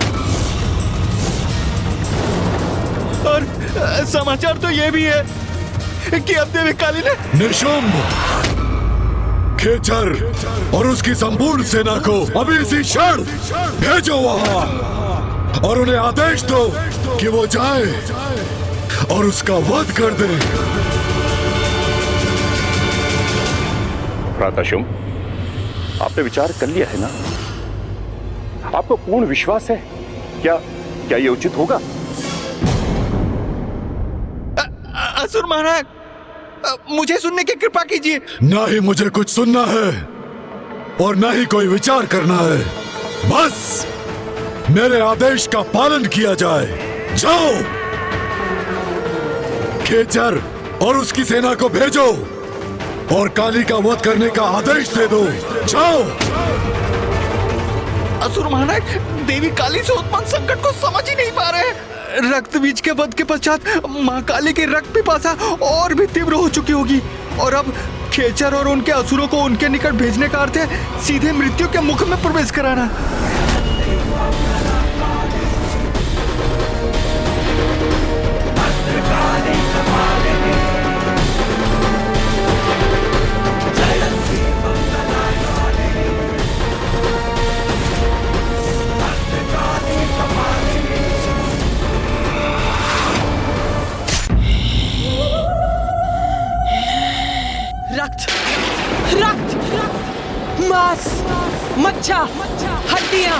Speaker 3: और समाचार तो ये भी है कि अब देवी काली ने
Speaker 5: निशुंभ, खेचर और उसकी संपूर्ण सेना को अभी इसी क्षण भेजो वहां और उन्हें आदेश दो कि वो जाए और उसका वध कर दे।
Speaker 2: भ्राताशुम, आपने विचार कर लिया है ना? आपको पूर्ण विश्वास है? क्या ये उचित होगा?
Speaker 3: असुर महाराज, मुझे सुनने की कृपा कीजिए।
Speaker 5: ना ही मुझे कुछ सुनना है और ना ही कोई विचार करना है। बस मेरे आदेश का पालन किया जाए। जाओ, खेचर और उसकी सेना को भेजो और काली का वध करने का आदेश दे दो। जाओ।
Speaker 3: असुर महाराज देवी काली से उत्पन्न संकट को समझ ही नहीं पा रहे हैं। रक्त बीज के वध के पश्चात मां काली की रक्त पिपासा और भी तीव्र हो चुकी होगी और अब खेचर और उनके असुरों को उनके निकट भेजने का अर्थ है सीधे मृत्यु के मुख में प्रवेश कराना।
Speaker 8: रक्त, मांस, मज्जा, हड्डियां,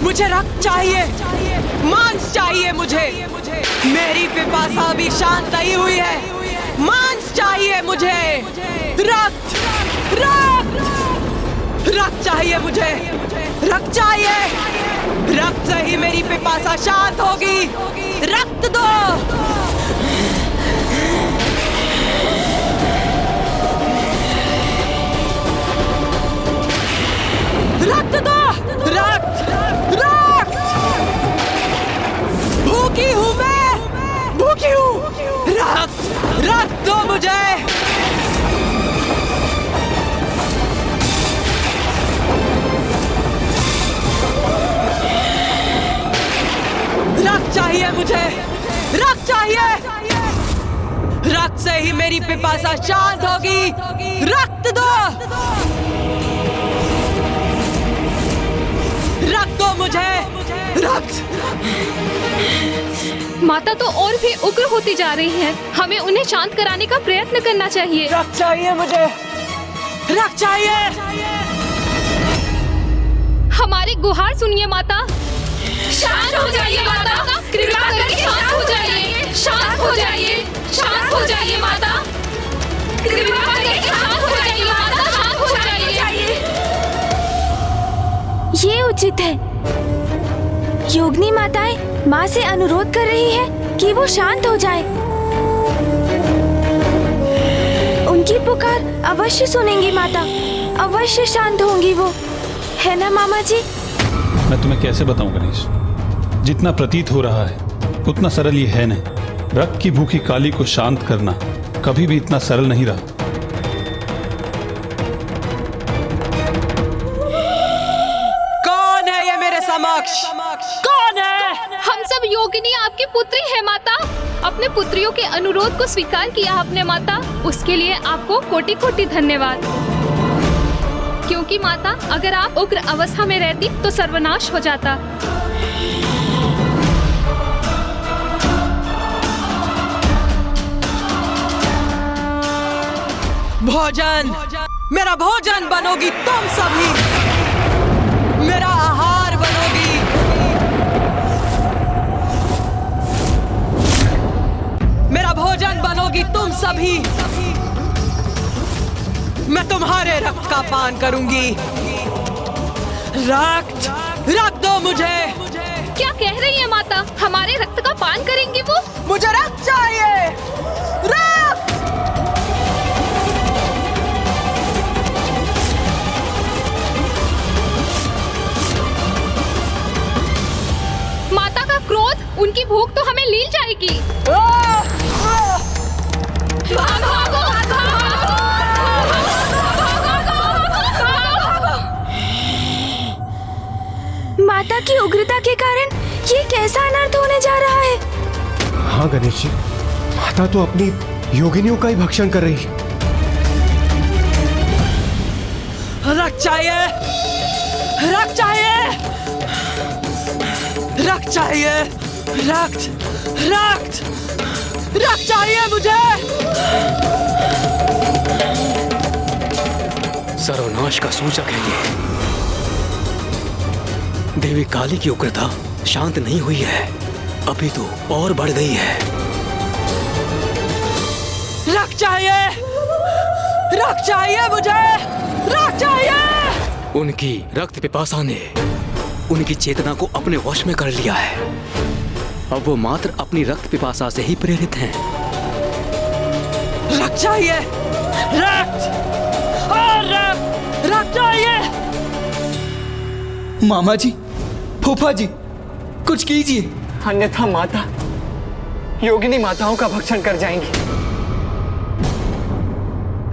Speaker 8: मुझे रक्त चाहिए, मांस चाहिए मुझे। मेरी पिपासा भी शांत नहीं हुई है। मांस चाहिए मुझे। रक्त, रक्त, रक्त चाहिए मुझे। रक्त चाहिए। रक्त से ही मेरी पिपासा शांत होगी। रक्त दो। रक्त दो। रक्त, रक्त। भूखी हूं मैं, भूखी हूं। रक्त, रक्त दो मुझे। रक्त चाहिए मुझे। रक्त चाहिए। रक्त से ही मेरी पिपासा शांत होगी। रक्त दो। रक्त दो मुझे। रक्त।
Speaker 12: माता तो और भी उग्र होती जा रही हैं। हमें उन्हें शांत कराने का प्रयत्न करना चाहिए।
Speaker 8: रक्त चाहिए मुझे। रक्त चाहिए।
Speaker 12: हमारी गुहार सुनिए माता। शांत हो जाइए माता, कृपा करके शांत हो जाइए। शांत हो जाइए, शांत हो जाइए माता, कृपा करके शांत हो जाइए माता, शांत हो जाइए।
Speaker 7: ये उचित है। योगिनी माताएं माँ से अनुरोध कर रही है कि वो शांत हो जाए। उनकी पुकार अवश्य सुनेंगी माता, अवश्य शांत होंगी वो, है ना मामा जी?
Speaker 9: मैं तुम्हें कैसे बताऊं गणेश, जितना प्रतीत हो रहा है उतना सरल ये है नहीं। रक्त की भूखी काली को शांत करना कभी भी इतना सरल नहीं रहा।
Speaker 8: कौन है ये मेरे समक्ष? कौन है?
Speaker 12: हम सब योगिनी आपकी पुत्री है माता। अपने पुत्रियों के अनुरोध को स्वीकार किया आपने माता, उसके लिए आपको कोटि कोटि धन्यवाद। क्योंकि माता, अगर आप उग्र अवस्था में रहती तो सर्वनाश हो जाता।
Speaker 8: भोजन, मेरा भोजन बनोगी तुम सभी, मेरा आहार बनोगी। मेरा भोजन बनोगी तुम सभी। मैं तुम्हारे रक्त का पान करूंगी। रक्त, रक्त दो मुझे।
Speaker 12: क्या कह रही है माता? हमारे रक्त का पान करेंगे वो?
Speaker 8: मुझे रक्त चाहिए, रक्त।
Speaker 12: माता का क्रोध, उनकी भूख तो हमें लील जाएगी।
Speaker 7: माता की उग्रता के कारण ये कैसा अनर्थ होने जा रहा है?
Speaker 2: हाँ गणेश जी, माता तो अपनी योगिनियों का ही भक्षण कर रही है।
Speaker 8: रक्त चाहिए, रक्त चाहिए, रक्त चाहिए, रक्त, रक्त, रक्त चाहिए मुझे।
Speaker 3: सर्वनाश का सूचक है ये। देवी काली की उग्रता शांत नहीं हुई है, अभी तो और बढ़ गई है।
Speaker 8: रक्त चाहिए, रक्त चाहिए मुझे, रक्त चाहिए।
Speaker 3: उनकी रक्त पिपासा ने उनकी चेतना को अपने वश में कर लिया है। अब वो मात्र अपनी रक्त पिपासा से ही प्रेरित हैं।
Speaker 8: रक्त चाहिए, रक्त, और रक्त, रक्त चाहिए।
Speaker 10: मामा जी, फूफा जी, कुछ कीजिए,
Speaker 3: अन्यथा माता योगिनी माताओं का भक्षण कर जाएंगी।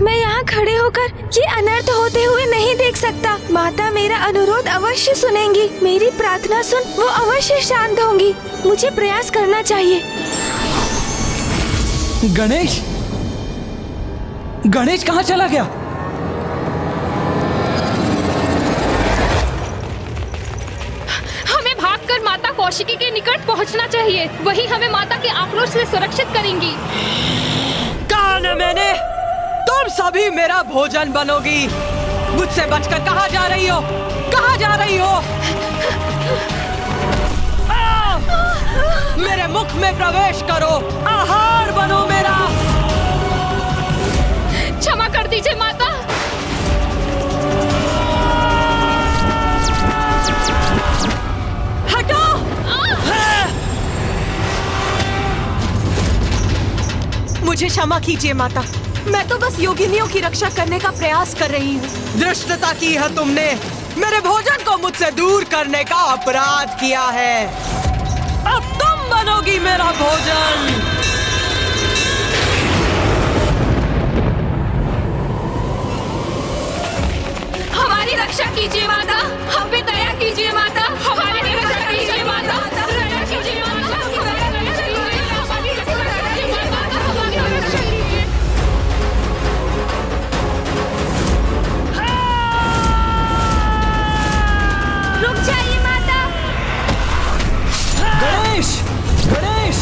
Speaker 7: मैं यहाँ खड़े होकर ये अनर्थ होते हुए नहीं देख सकता। माता मेरा अनुरोध अवश्य सुनेंगी। मेरी प्रार्थना सुन वो अवश्य शांत होंगी। मुझे प्रयास करना चाहिए।
Speaker 10: गणेश, गणेश कहाँ चला गया?
Speaker 12: हमें भागकर माता कौशिकी के निकट पहुंचना चाहिए। वही हमें माता के आक्रोश से सुरक्षित करेंगी।
Speaker 8: कहा न मैंने, तुम सभी मेरा भोजन बनोगी। मुझसे बचकर कहाँ जा रही हो? कहाँ जा रही हो? मेरे मुख में प्रवेश करो, आहार बनो मेरा।
Speaker 12: क्षमा कर दीजिए माता।
Speaker 8: हटो। मुझे क्षमा कीजिए माता, मैं तो बस योगिनियों की रक्षा करने का प्रयास कर रही हूँ। धृष्टता की है तुमने, मेरे भोजन को मुझसे दूर करने का अपराध किया है। अब तुम बनोगी मेरा भोजन।
Speaker 12: हमारी रक्षा कीजिए माता, हम पे दया कीजिए माता, हमारी रक्षा कीजिए माता, दया कीजिए माता, हमारी रक्षा कीजिए।
Speaker 7: रुक जाइए माता।
Speaker 10: गणेश, गणेश,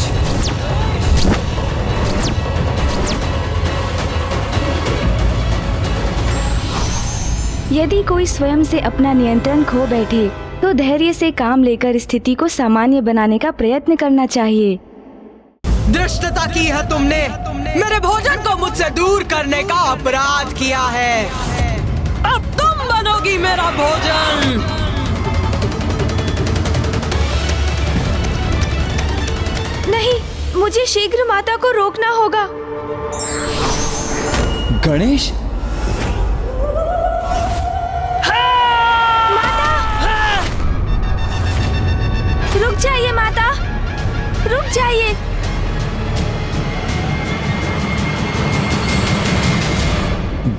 Speaker 7: यदि कोई स्वयं से अपना नियंत्रण खो बैठे तो धैर्य से काम लेकर स्थिति को सामान्य बनाने का प्रयत्न करना चाहिए।
Speaker 8: धृष्टता की है तुमने, मेरे भोजन को मुझसे दूर करने का अपराध किया है। अब तुम बनोगी मेरा भोजन।
Speaker 7: नहीं, मुझे शीघ्र माता को रोकना होगा।
Speaker 10: गणेश,
Speaker 7: रुक जाइए माता, रुक जाइए।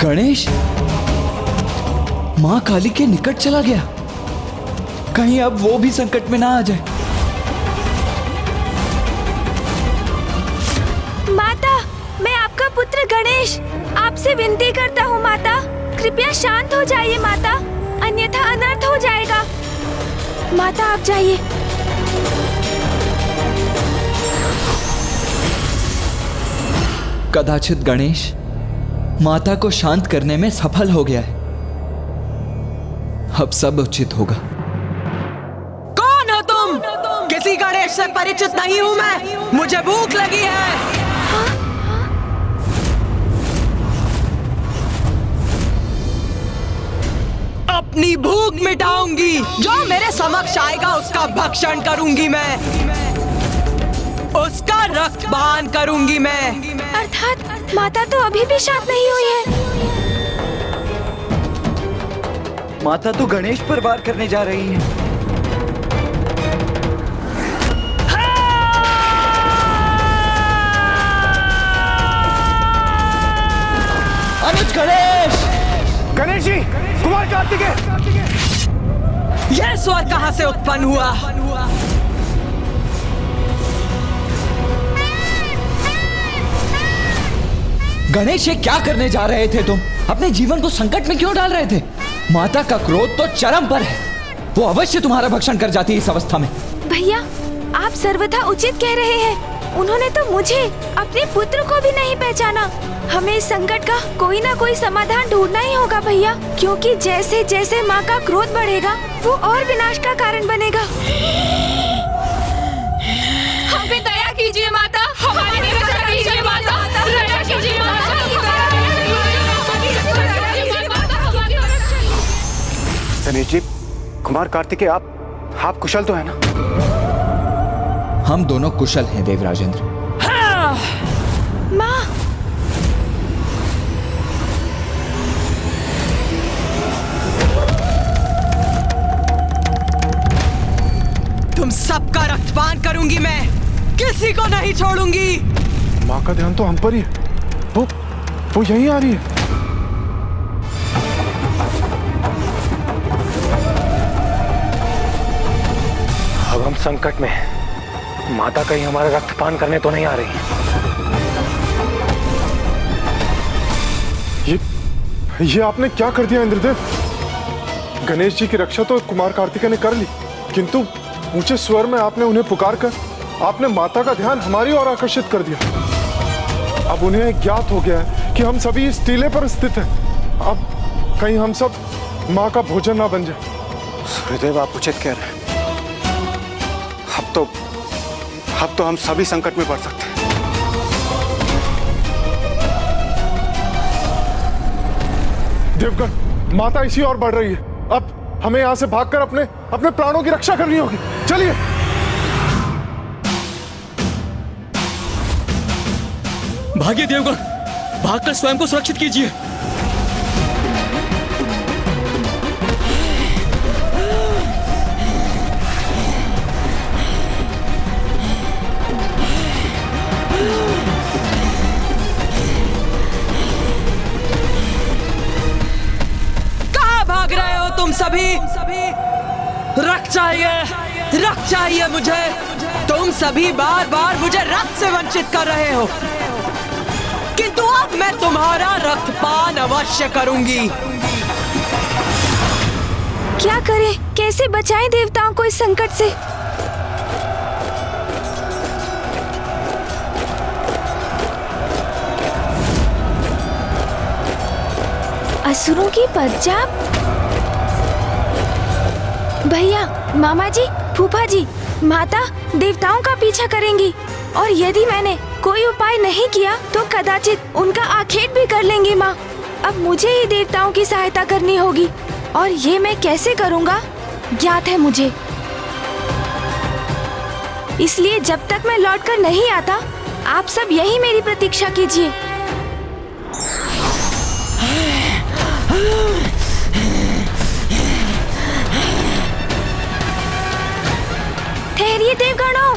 Speaker 10: गणेश, माँ काली के निकट चला गया। कहीं अब वो भी संकट में ना आ जाए।
Speaker 7: गणेश, आपसे विनती करता हूँ माता, कृपया शांत हो जाइए माता, अन्यथा अनर्थ हो जाएगा। माता आप जाइए।
Speaker 10: कदाचित गणेश माता को शांत करने में सफल हो गया है। अब सब उचित होगा।
Speaker 8: कौन हो तुम? किसी गणेश से परिचित नहीं हूँ मैं, मुझे भूख लगी है। अपनी भूख मिटाऊंगी, जो मेरे समक्ष आएगा उसका भक्षण करूंगी मैं, उसका रक्तपान करूंगी मैं।
Speaker 7: अर्थात माता तो अभी भी शांत नहीं हुई है।
Speaker 10: माता तो गणेश पर वार करने जा रही है। अनुज गणेश!
Speaker 2: गणेश जी, कुमार कार्तिकेय!
Speaker 8: यह स्वर कहां से उत्पन्न हुआ?
Speaker 10: गणेश, ये क्या करने जा रहे थे तुम? अपने जीवन को संकट में क्यों डाल रहे थे? माता का क्रोध तो चरम पर है, वो अवश्य तुम्हारा भक्षण कर जाती है इस अवस्था में।
Speaker 7: भैया, आप सर्वथा उचित कह रहे हैं। उन्होंने तो मुझे, अपने पुत्र को भी नहीं पहचाना। हमें इस संकट का कोई ना कोई समाधान ढूंढना ही होगा भैया, क्योंकि जैसे जैसे माँ का क्रोध बढ़ेगा वो और विनाश का कारण बनेगा।
Speaker 12: हम पे दया कीजिए माता, हमारी रक्षा कीजिए माता, दया कीजिए माता।
Speaker 2: गणेश जी, कुमार कार्तिकेय, आप कुशल तो है ना?
Speaker 10: हम दोनों कुशल हैं देवराजेंद्र।
Speaker 7: माँ,
Speaker 8: तुम सबका रक्तपान करूंगी मैं, किसी को नहीं छोड़ूंगी।
Speaker 11: माँ का ध्यान तो हम पर ही है। वो यहीं आ रही है।
Speaker 2: अब हम संकट में हैं। माता कहीं हमारा रक्तपान करने तो नहीं आ रही?
Speaker 11: ये आपने क्या कर दिया इंद्रदेव? गणेश जी की रक्षा तो कुमार कार्तिकेय ने कर ली, किंतु ऊंचे स्वर में आपने उन्हें पुकार कर आपने माता का ध्यान हमारी ओर आकर्षित कर दिया। अब उन्हें ज्ञात हो गया है कि हम सभी इस टीले पर स्थित हैं। अब कहीं हम सब माँ का भोजन ना बन जाए।
Speaker 2: सूर्यदेव, आप उचित कह रहे हैं। अब तो हम सभी संकट में पड़ सकते हैं।
Speaker 11: देवगण, माता इसी ओर बढ़ रही है। अब हमें यहाँ से भागकर अपने प्राणों की रक्षा करनी होगी। चलिए।
Speaker 10: भागिए देवगण, भागकर स्वयं को सुरक्षित कीजिए।
Speaker 8: तुम सभी रक्त चाहिए मुझे। तुम सभी बार बार मुझे रक्त से वंचित कर रहे हो, किंतु अब मैं तुम्हारा रक्तपान अवश्य करूंगी।
Speaker 7: क्या करें, कैसे बचाएं देवताओं को इस संकट से? असुरों की पंजाब? भैया, मामा जी, फूफा जी, माता देवताओं का पीछा करेंगी, और यदि मैंने कोई उपाय नहीं किया तो कदाचित उनका आखेट भी कर लेंगी माँ। अब मुझे ही देवताओं की सहायता करनी होगी, और ये मैं कैसे करूँगा ज्ञात है मुझे। इसलिए जब तक मैं लौटकर नहीं आता, आप सब यही मेरी प्रतीक्षा कीजिए। ठहरिए देवगणों,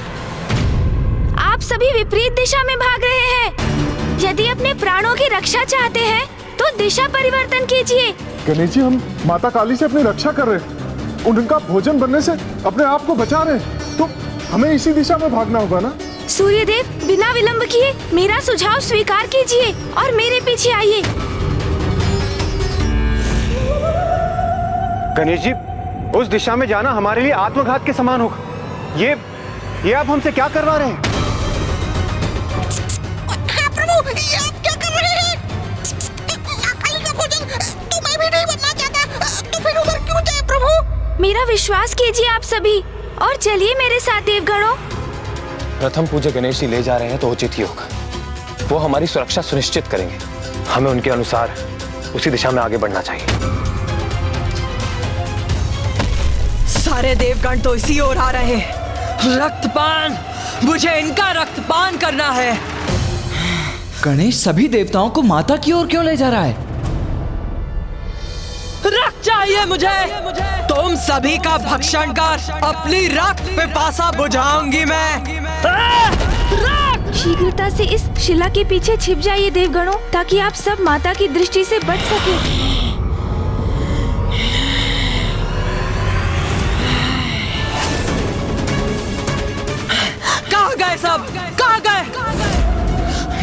Speaker 7: आप सभी विपरीत दिशा में भाग रहे हैं। यदि अपने प्राणों की रक्षा चाहते हैं तो दिशा परिवर्तन कीजिए।
Speaker 11: गणेश जी, हम माता काली से अपनी रक्षा कर रहे हैं, उनका भोजन बनने से अपने आप को बचा रहे हैं, तो हमें इसी दिशा में भागना होगा ना।
Speaker 7: सूर्यदेव, बिना विलंब किए मेरा सुझाव स्वीकार कीजिए और मेरे पीछे आइए।
Speaker 2: गणेश जी, उस दिशा में जाना हमारे लिए आत्मघात के समान होगा। ये आप हमसे क्या करवा रहे हैं?
Speaker 13: हाँ प्रभु, ये आप क्या कर रहे हैं? काली का भोजन तो मैं भी नहीं बनना चाहता, तो फिर उधर क्यों जाए प्रभु?
Speaker 7: मेरा विश्वास कीजिए आप सभी और चलिए मेरे साथ देवगणों।
Speaker 14: प्रथम पूज्य गणेश जी ले जा रहे हैं तो उचित ही होगा। वो हमारी सुरक्षा सुनिश्चित करेंगे। हमें उनके अनुसार उसी दिशा में आगे बढ़ना चाहिए।
Speaker 8: सारे देवगण तो इसी ओर आ रहे हैं। रक्तपान, मुझे इनका रक्तपान करना है।
Speaker 10: गणेश सभी देवताओं को माता की ओर क्यों ले जा रहा है?
Speaker 8: रक्त चाहिए मुझे। तुम सभी का भक्षण कर अपनी रक्त पिपासा बुझाऊंगी मैं।
Speaker 7: शीघ्रता से इस शिला के पीछे छिप जाइए देवगणों, ताकि आप सब माता की दृष्टि से बच सके।
Speaker 8: कहाँ गए सब? कहाँ गए?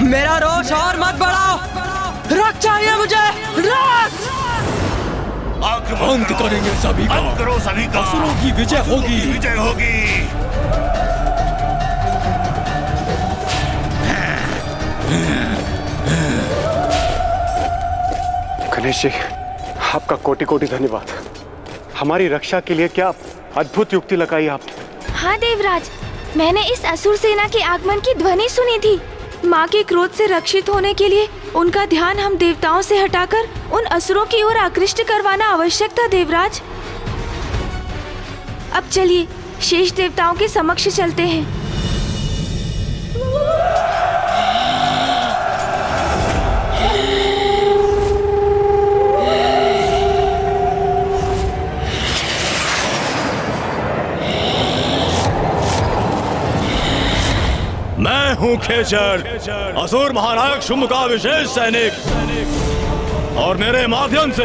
Speaker 8: मेरा रोष और मत बढ़ाओ। रक्त चाहिए मुझे, रक्त।
Speaker 5: अंत करेंगे सभी का।
Speaker 15: अंत करो सभी का।
Speaker 5: असुरों की विजय होगी।
Speaker 15: विजय होगी।
Speaker 2: गणेश जी, आपका कोटि कोटि धन्यवाद। हमारी रक्षा के लिए क्या अद्भुत युक्ति लगाई आपने।
Speaker 7: हाँ देवराज, मैंने इस असुर सेना के आगमन की ध्वनि सुनी थी। माँ के क्रोध से रक्षित होने के लिए उनका ध्यान हम देवताओं से हटाकर उन असुरों की ओर आकृष्ट करवाना आवश्यक था देवराज। अब चलिए शेष देवताओं के समक्ष चलते हैं।
Speaker 5: मैं हूँ खेचर, असुर महानायक शुंभ का विशेष सैनिक, और मेरे माध्यम से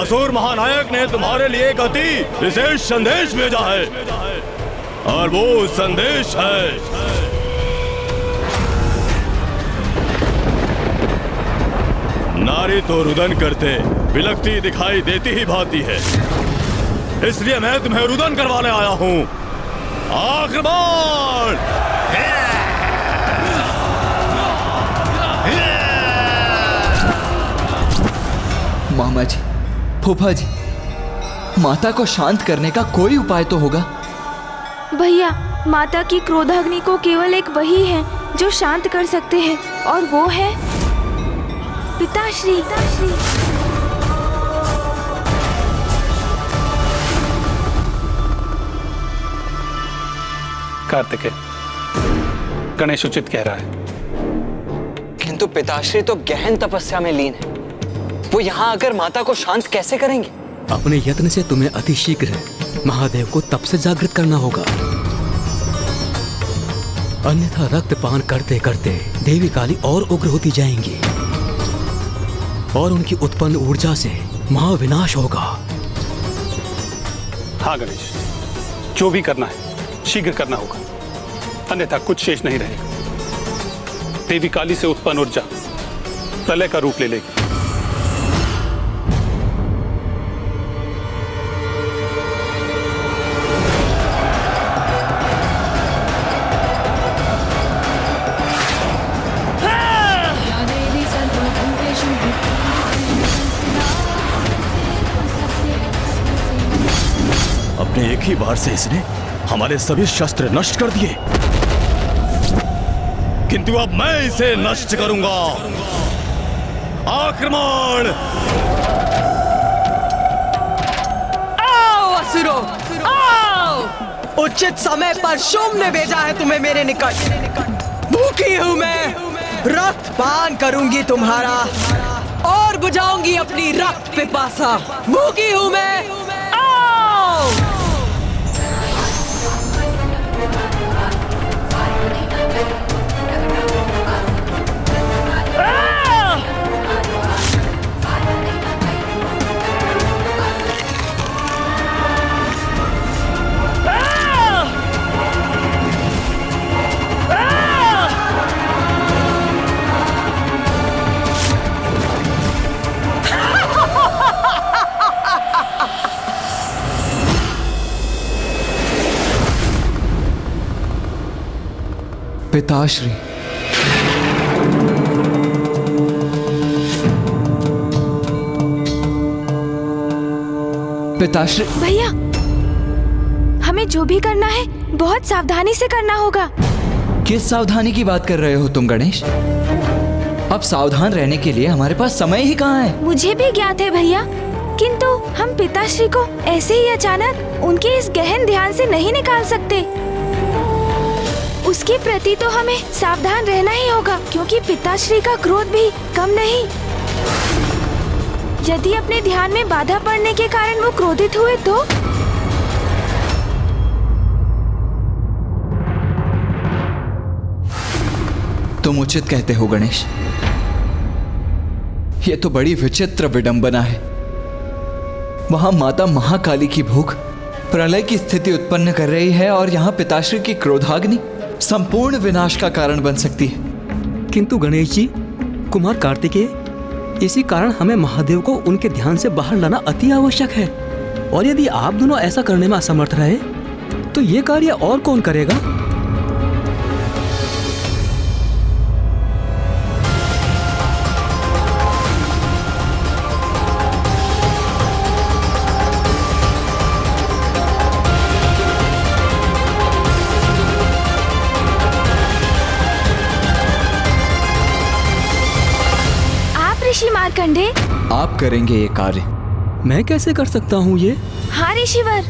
Speaker 5: असुर महानायक ने तुम्हारे लिए एक अति विशेष संदेश भेजा है, और वो संदेश है नारी तो रुदन करते बिलखती दिखाई देती ही भाती है, इसलिए मैं तुम्हें रुदन करवाने आया हूँ। आक्रमण!
Speaker 10: मामा जी, फूफा जी, माता को शांत करने का कोई उपाय तो होगा।
Speaker 7: भैया, माता की क्रोधाग्नि को केवल एक वही है जो शांत कर सकते हैं, और वो है पिताश्री।
Speaker 9: कार्तिकेय, गणेश उचित कह रहा है।
Speaker 3: किंतु पिताश्री तो गहन तपस्या में लीन है। वो यहाँ आकर माता को शांत कैसे करेंगे?
Speaker 16: अपने यत्न से तुम्हें अतिशीघ्र महादेव को तप से जागृत करना होगा, अन्यथा रक्तपान करते करते देवी काली और उग्र होती जाएंगी और उनकी उत्पन्न ऊर्जा से महाविनाश होगा।
Speaker 9: हाँ गणेश, जो भी करना है शीघ्र करना होगा, अन्यथा कुछ शेष नहीं रहेगा। देवी काली से उत्पन्न ऊर्जा प्रलय का रूप ले लेगी।
Speaker 5: अपने एक ही बार से इसने हमारे सभी शस्त्र नष्ट कर दिए, किंतु अब मैं इसे नष्ट करूंगा। आक्रमण!
Speaker 8: आओ असुरो, आओ! उचित समय पर शुंभ ने भेजा है तुम्हें मेरे निकट। भूखी हूं मैं, रक्त पान करूंगी तुम्हारा और बुझाऊंगी अपनी रक्त पिपासा। भूखी हूं मैं, आओ!
Speaker 10: पिताश्री। पिताश्री।
Speaker 7: भैया, हमें जो भी करना है बहुत सावधानी से करना होगा।
Speaker 10: किस सावधानी की बात कर रहे हो तुम गणेश? अब सावधान रहने के लिए हमारे पास समय ही कहाँ है?
Speaker 7: मुझे भी ज्ञात है भैया, किंतु हम पिताश्री को ऐसे ही अचानक उनके इस गहन ध्यान से नहीं निकाल सकते। उसके प्रति तो हमें सावधान रहना ही होगा, क्योंकि पिताश्री का क्रोध भी कम नहीं। यदि अपने ध्यान में बाधा पड़ने के कारण वो क्रोधित हुए तो?
Speaker 10: तुम उचित कहते हो गणेश। ये तो बड़ी विचित्र विडंबना है। वहां माता महाकाली की भूख प्रलय की स्थिति उत्पन्न कर रही है और यहाँ पिताश्री की क्रोधाग्नि संपूर्ण विनाश का कारण बन सकती है।
Speaker 16: किंतु गणेश जी, कुमार कार्तिकेय, इसी कारण हमें महादेव को उनके ध्यान से बाहर लाना अति आवश्यक है। और यदि आप दोनों ऐसा करने में असमर्थ रहे तो ये कार्य और कौन करेगा?
Speaker 7: ऋषि मार्कंडे,
Speaker 10: आप करेंगे ये कार्य?
Speaker 16: मैं कैसे कर सकता हूँ ये?
Speaker 7: हाँ ऋषिवर,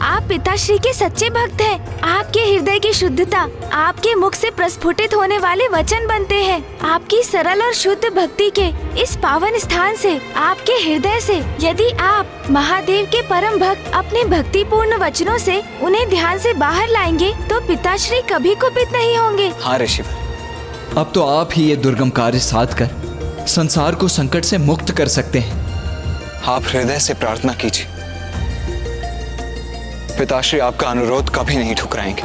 Speaker 7: आप पिताश्री के सच्चे भक्त हैं। आपके हृदय की शुद्धता, आपके मुख से प्रस्फुटित होने वाले वचन बनते हैं। आपकी सरल और शुद्ध भक्ति के इस पावन स्थान से, आपके हृदय से, यदि आप महादेव के परम भक्त अपने भक्तिपूर्ण वचनों से उन्हें ध्यान से बाहर लाएंगे तो पिताश्री कभी कुपित नहीं होंगे।
Speaker 10: हाँ ऋषिवर, अब तो आप ही ये दुर्गम कार्य साध कर संसार को संकट से मुक्त कर सकते हैं।
Speaker 3: आप हृदय से प्रार्थना कीजिए, पिताश्री आपका अनुरोध कभी नहीं ठुकराएंगे।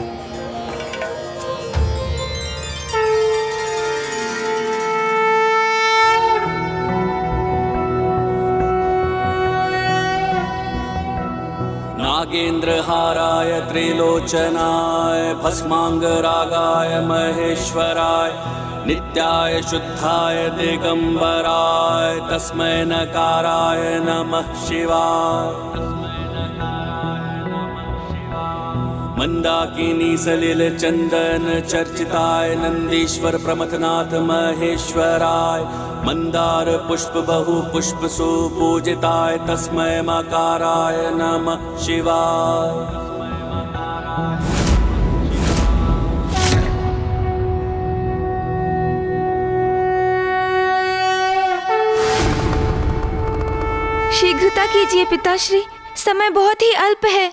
Speaker 15: नागेन्द्रहाराय त्रिलोचनाय भस्मांगरागाय महेश्वराय नित्याय शुद्धाय दिगंबराय तस्मै नकाराय नमः शिवाय। मंदाकिनी सलिल चंदन चर्चिताय नंदीश्वर प्रमथनाथ महेश्वराय मंदार पुष्प बहु पुष्प सुपूजिताय तस्मै मकाराय नमः शिवाय।
Speaker 7: शीघ्रता कीजिए पिताश्री, समय बहुत ही अल्प है।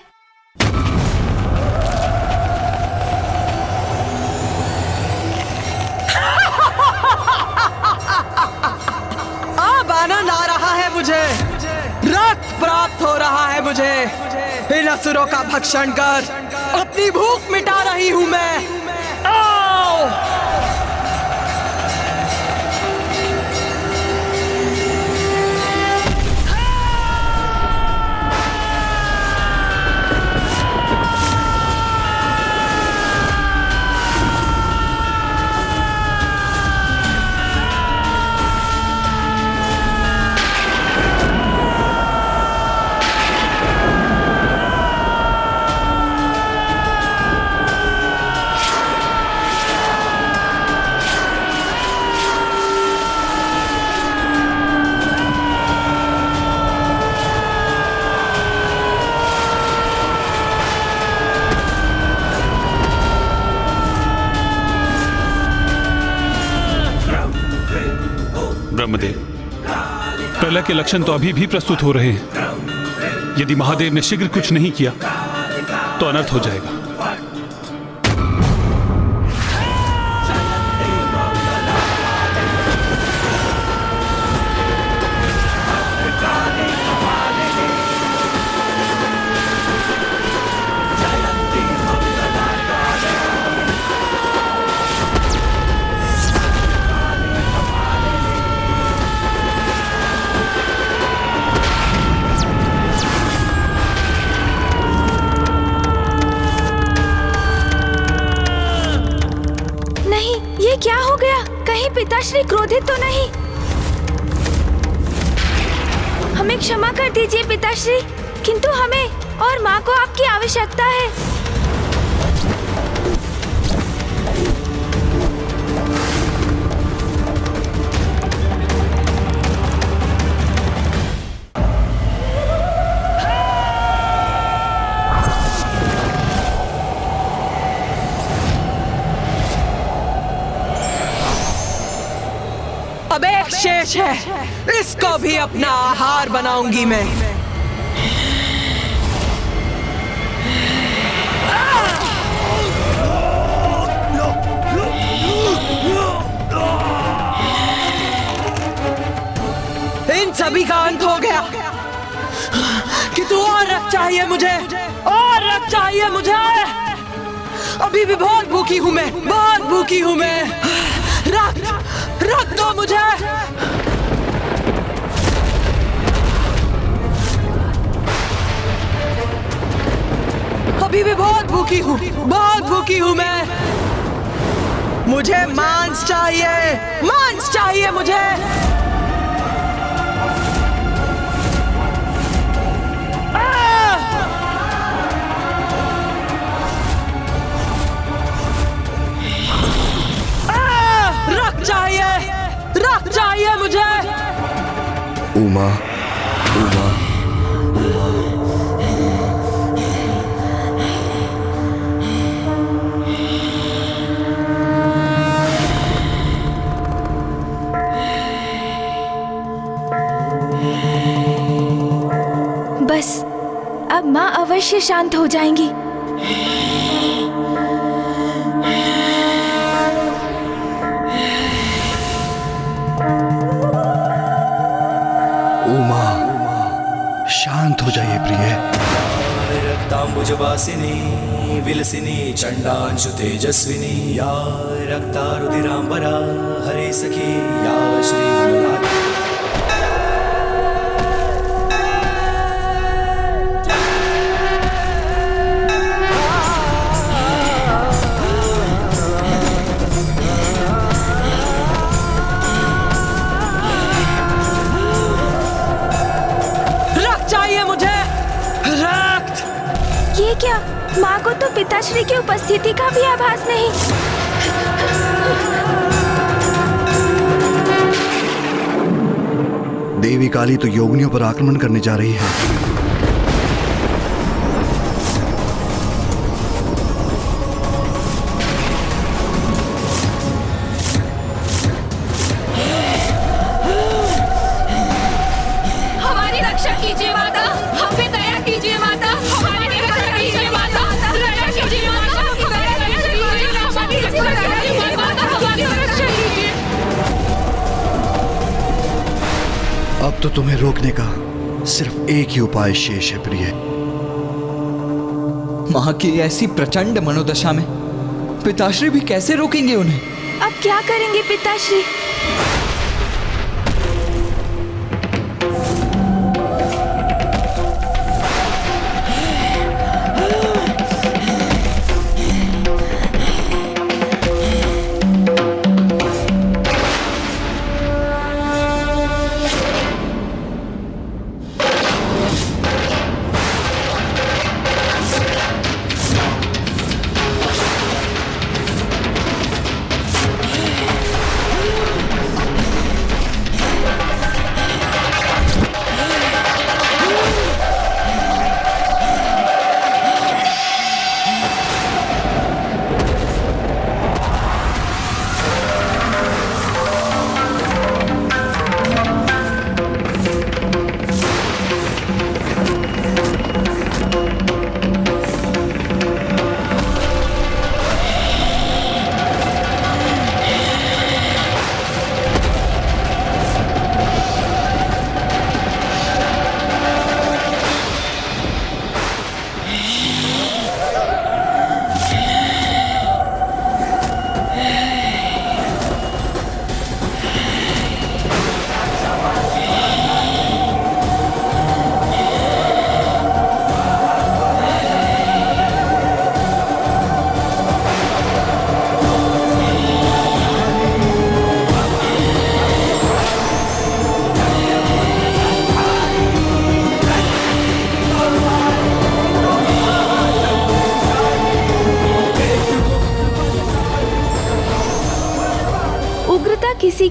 Speaker 8: अब आनंद आ रहा है मुझे, रक्त प्राप्त हो रहा है मुझे। इन असुरों का भक्षण कर अपनी भूख मिटा रही हूँ मैं। आओ!
Speaker 9: ब्रह्मदेव, प्रलय के लक्षण तो अभी भी प्रस्तुत हो रहे हैं। यदि महादेव ने शीघ्र कुछ नहीं किया तो अनर्थ हो जाएगा।
Speaker 7: कोई क्रोधित तो नहीं? हमें क्षमा कर दीजिए पिताश्री, किंतु हमें और माँ को आपकी आवश्यकता है।
Speaker 8: अब एक शेष है, इसको भी अपना आहार बनाऊंगी मैं। इन सभी का अंत हो गया। कि तू और रक्त चाहिए मुझे, और रक्त चाहिए मुझे। अभी भी बहुत भूखी हूं मैं, बहुत भूखी हूं मैं। रक्त दो मुझे। अभी भी बहुत भूखी हूँ, बहुत भूखी हूँ मैं। मुझे मांस चाहिए, मांस चाहिए मुझे। रक्त चाहिए, रक्त चाहिए मुझे।
Speaker 5: उमा, उमा,
Speaker 7: बस अब माँ अवश्य शांत हो जाएंगी।
Speaker 5: उमा, शांत हो जाइए प्रिय।
Speaker 15: रक्तांबुजवासिनी विलसिनी चंडांशु तेजस्विनी या रक्तारुधिरांबरा हरे सखी या श्री मनोराधा।
Speaker 7: ये क्या? माँ को तो पिताश्री की उपस्थिति का भी आभास नहीं।
Speaker 5: देवी काली तो योगिनियों पर आक्रमण करने जा रही है।
Speaker 12: हमारी रक्षा कीजिए माता, हम पे दया कीजिए माता, हमारी रक्षा कीजिए माता, दया कीजिए माता, हमारी रक्षा कीजिए।
Speaker 5: अब तो तुम्हें रोकने का सिर्फ एक ही उपाय शेष है प्रिय।
Speaker 10: माँ की ऐसी प्रचंड मनोदशा में पिताश्री भी कैसे रोकेंगे उन्हें?
Speaker 7: अब क्या करेंगे पिताश्री?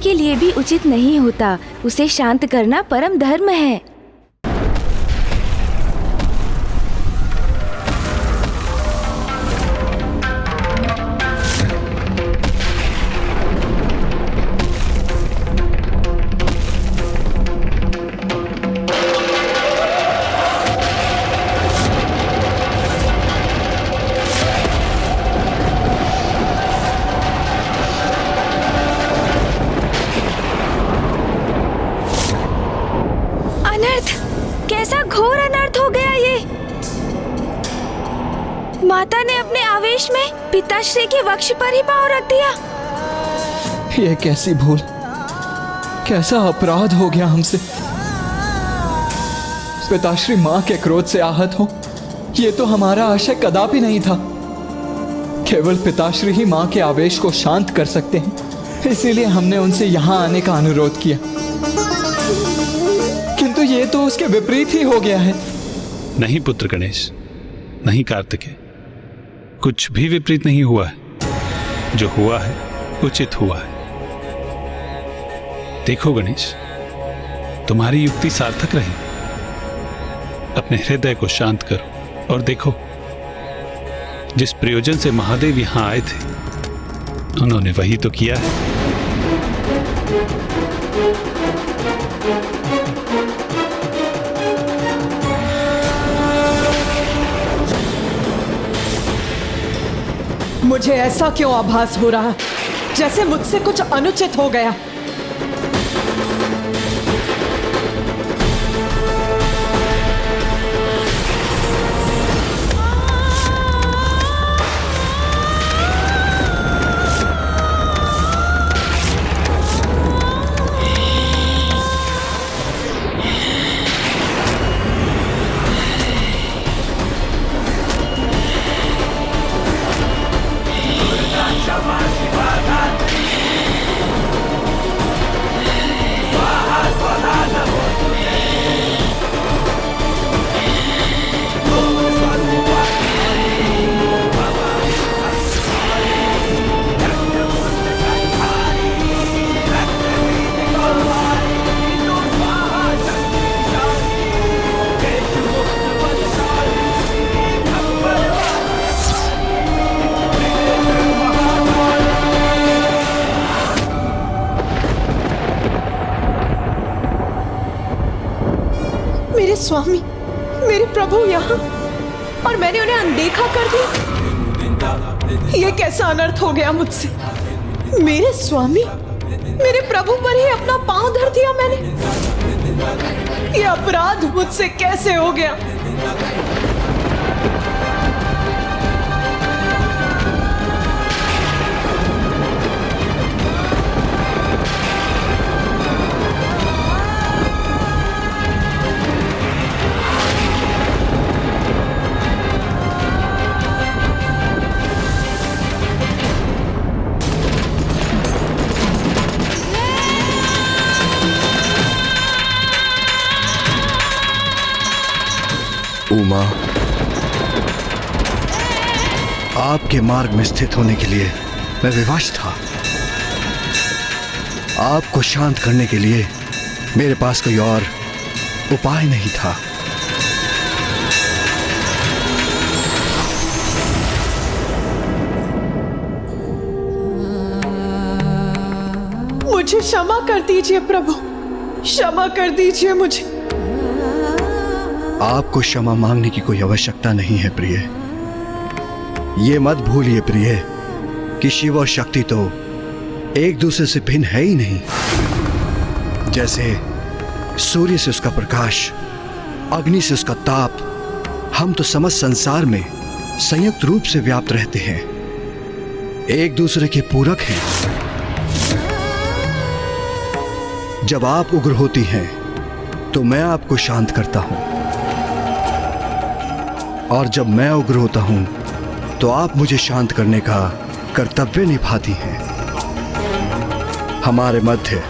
Speaker 7: के लिए भी उचित नहीं होता। उसे शांत करना परम धर्म है। कैसा घोर अनर्थ हो गया ये। माता ने अपने आवेश में पिताश्री के वक्ष पर ही पांव रख दिया।
Speaker 10: ये कैसी भूल, कैसा अपराध हो गया हमसे। पिताश्री माँ के क्रोध से आहत हो, ये तो हमारा आशय कदापि नहीं था। केवल पिताश्री ही माँ के आवेश को शांत कर सकते हैं, इसीलिए हमने उनसे यहाँ आने का अनुरोध किया। किंतु ये तो उसके विपरीत ही हो गया है।
Speaker 9: नहीं पुत्र गणेश, नहीं कार्तिकेय, कुछ भी विपरीत नहीं हुआ है। जो हुआ है उचित हुआ है। देखो गणेश, तुम्हारी युक्ति सार्थक रही। अपने हृदय को शांत करो और देखो, जिस प्रयोजन से महादेव यहां आए थे उन्होंने वही तो किया है।
Speaker 8: मुझे ऐसा क्यों आभास हो रहा, जैसे मुझसे कुछ अनुचित हो गया। स्वामी, मेरे प्रभु यहाँ, और मैंने उन्हें अनदेखा कर दिया। ये कैसा अनर्थ हो गया मुझसे। मेरे स्वामी, मेरे प्रभु पर ही अपना पांव धर दिया मैंने। ये अपराध मुझसे कैसे हो गया।
Speaker 17: उमा, आपके मार्ग में स्थित होने के लिए मैं विवश था। आपको शांत करने के लिए मेरे पास कोई और उपाय नहीं था।
Speaker 8: मुझे क्षमा कर दीजिए प्रभु, क्षमा कर दीजिए मुझे।
Speaker 17: आपको क्षमा मांगने की कोई आवश्यकता नहीं है प्रिय। ये मत भूलिए प्रिय कि शिव और शक्ति तो एक दूसरे से भिन्न है ही नहीं। जैसे सूर्य से उसका प्रकाश, अग्नि से उसका ताप, हम तो समस्त संसार में संयुक्त रूप से व्याप्त रहते हैं, एक दूसरे के पूरक हैं। जब आप उग्र होती हैं तो मैं आपको शांत करता हूं, और जब मैं उग्र होता हूं तो आप मुझे शांत करने का कर्तव्य निभाती हैं। हमारे मध्य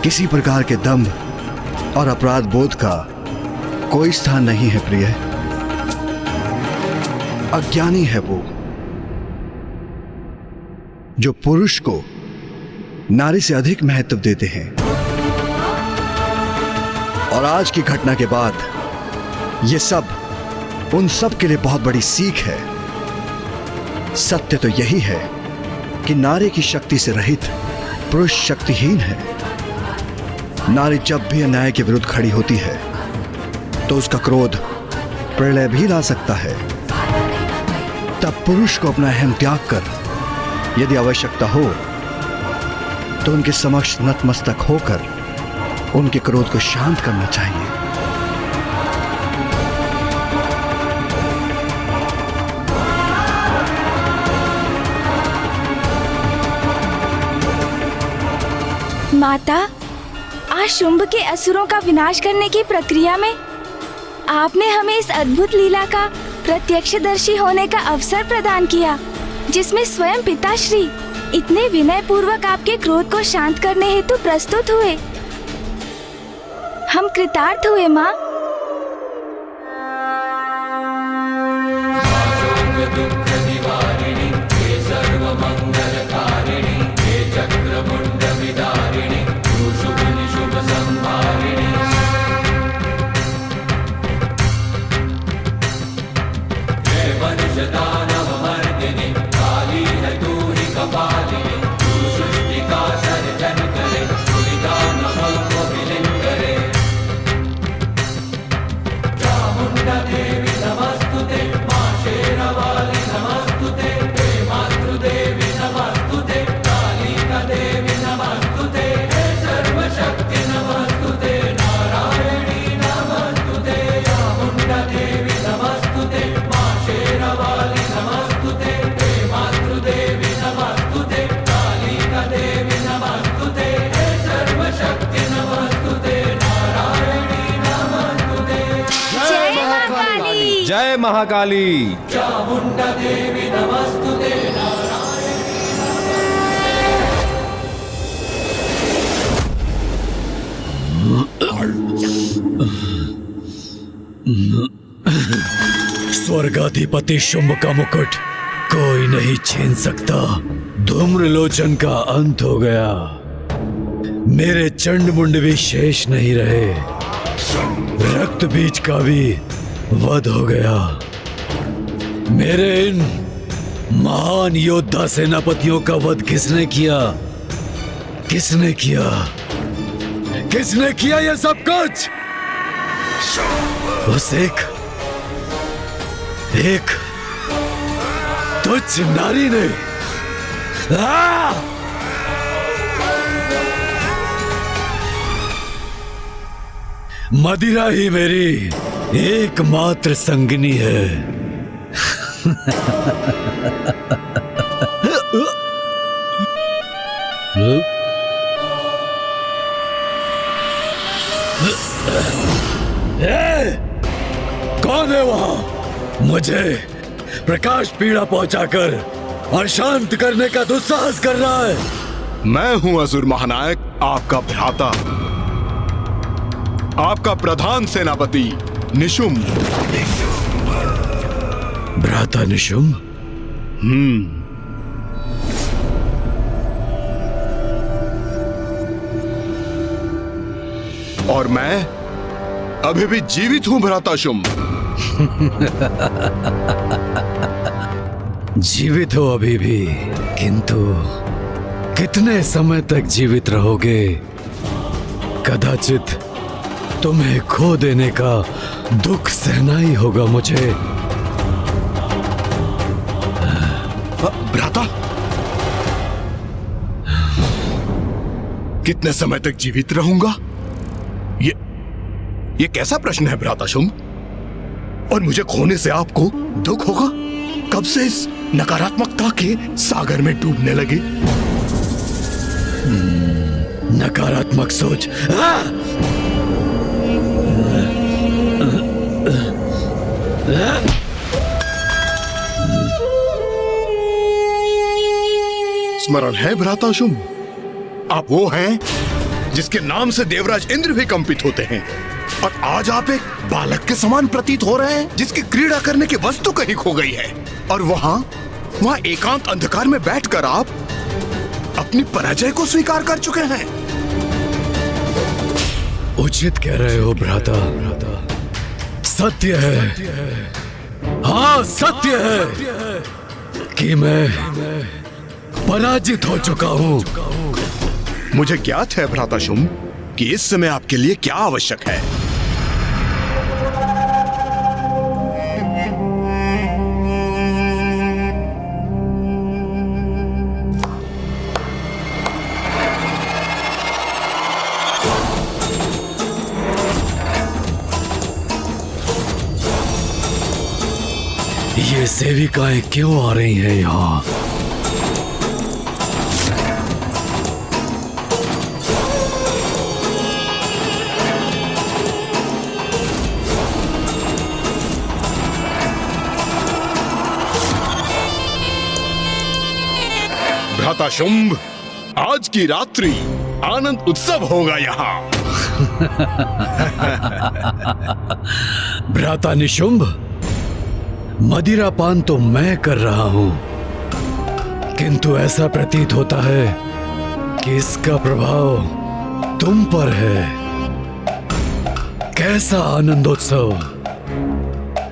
Speaker 17: किसी प्रकार के दंभ और अपराध बोध का कोई स्थान नहीं है प्रिय। अज्ञानी है वो जो पुरुष को नारी से अधिक महत्व देते हैं। और आज की घटना के बाद ये सब उन सब के लिए बहुत बड़ी सीख है। सत्य तो यही है कि नारी की शक्ति से रहित पुरुष शक्तिहीन है। नारी जब भी अन्याय के विरुद्ध खड़ी होती है तो उसका क्रोध प्रलय भी ला सकता है। तब पुरुष को अपना अहम त्याग कर यदि आवश्यकता हो तो उनके समक्ष नतमस्तक होकर उनके क्रोध को शांत करना चाहिए।
Speaker 7: माता, आज शुंभ के असुरों का विनाश करने की प्रक्रिया में आपने हमें इस अद्भुत लीला का प्रत्यक्षदर्शी होने का अवसर प्रदान किया, जिसमें स्वयं पिताश्री इतने विनय पूर्वक आपके क्रोध को शांत करने हेतु प्रस्तुत हुए। हम कृतार्थ हुए माँ।
Speaker 18: जय महाकाली।
Speaker 15: चामुंडा देवी नमस्तुते।
Speaker 5: स्वर्गाधिपति शुंभ का मुकुट कोई नहीं छीन सकता। धूम्रलोचन का अंत हो गया। मेरे चंडमुंड भी शेष नहीं रहे। रक्त बीज का भी वध हो गया। मेरे इन महान योद्धा सेनापतियों का वध किसने किया? किसने किया? किसने किया ये सब कुछ? उस एक तुच्छ नारी ने। मदिरा ही मेरी एकमात्र संगिनी है। कौन है वहां? मुझे प्रकाश पीड़ा पहुंचाकर अशांत करने का दुस्साहस कर रहा है।
Speaker 6: मैं हूं असुर महानायक, आपका भ्राता, आपका प्रधान सेनापति निशुंभ।
Speaker 5: भ्राता निशुंभ?
Speaker 6: और मैं अभी भी जीवित हूं भ्राता शुंभ।
Speaker 5: जीवित हो अभी भी, किंतु कितने समय तक जीवित रहोगे? कदाचित तुम्हें खो देने का दुख सहना ही होगा मुझे।
Speaker 6: भ्राता, कितने समय तक जीवित रहूंगा? ये कैसा प्रश्न है भ्राता शुंभ? और मुझे खोने से आपको दुख होगा? कब से इस नकारात्मकता के सागर में डूबने लगे?
Speaker 5: नकारात्मक सोच।
Speaker 6: स्मरण है भ्राता शुंभ? आप वो हैं जिसके नाम से देवराज इंद्र भी कंपित होते हैं, और आज आप एक बालक के समान प्रतीत हो रहे हैं जिसकी क्रीड़ा करने की वस्तु कहीं खो गई है। और वहां एकांत अंधकार में बैठकर आप
Speaker 4: अपनी पराजय को स्वीकार कर चुके हैं।
Speaker 5: उचित कह रहे हो भ्राता, सत्य है, हाँ सत्य है कि मैं पराजित हो चुका हूं।
Speaker 4: मुझे ज्ञात है भ्राता शुंभ कि इस समय आपके लिए क्या आवश्यक है।
Speaker 5: ये सेविकाएं क्यों आ रही हैं यहाँ?
Speaker 4: भ्राता शुंभ, आज की रात्रि आनंद उत्सव होगा यहाँ।
Speaker 5: भ्राता निशुंभ, मदिरापान तो मैं कर रहा हूं, किंतु ऐसा प्रतीत होता है कि इसका प्रभाव तुम पर है। कैसा आनंदोत्सव,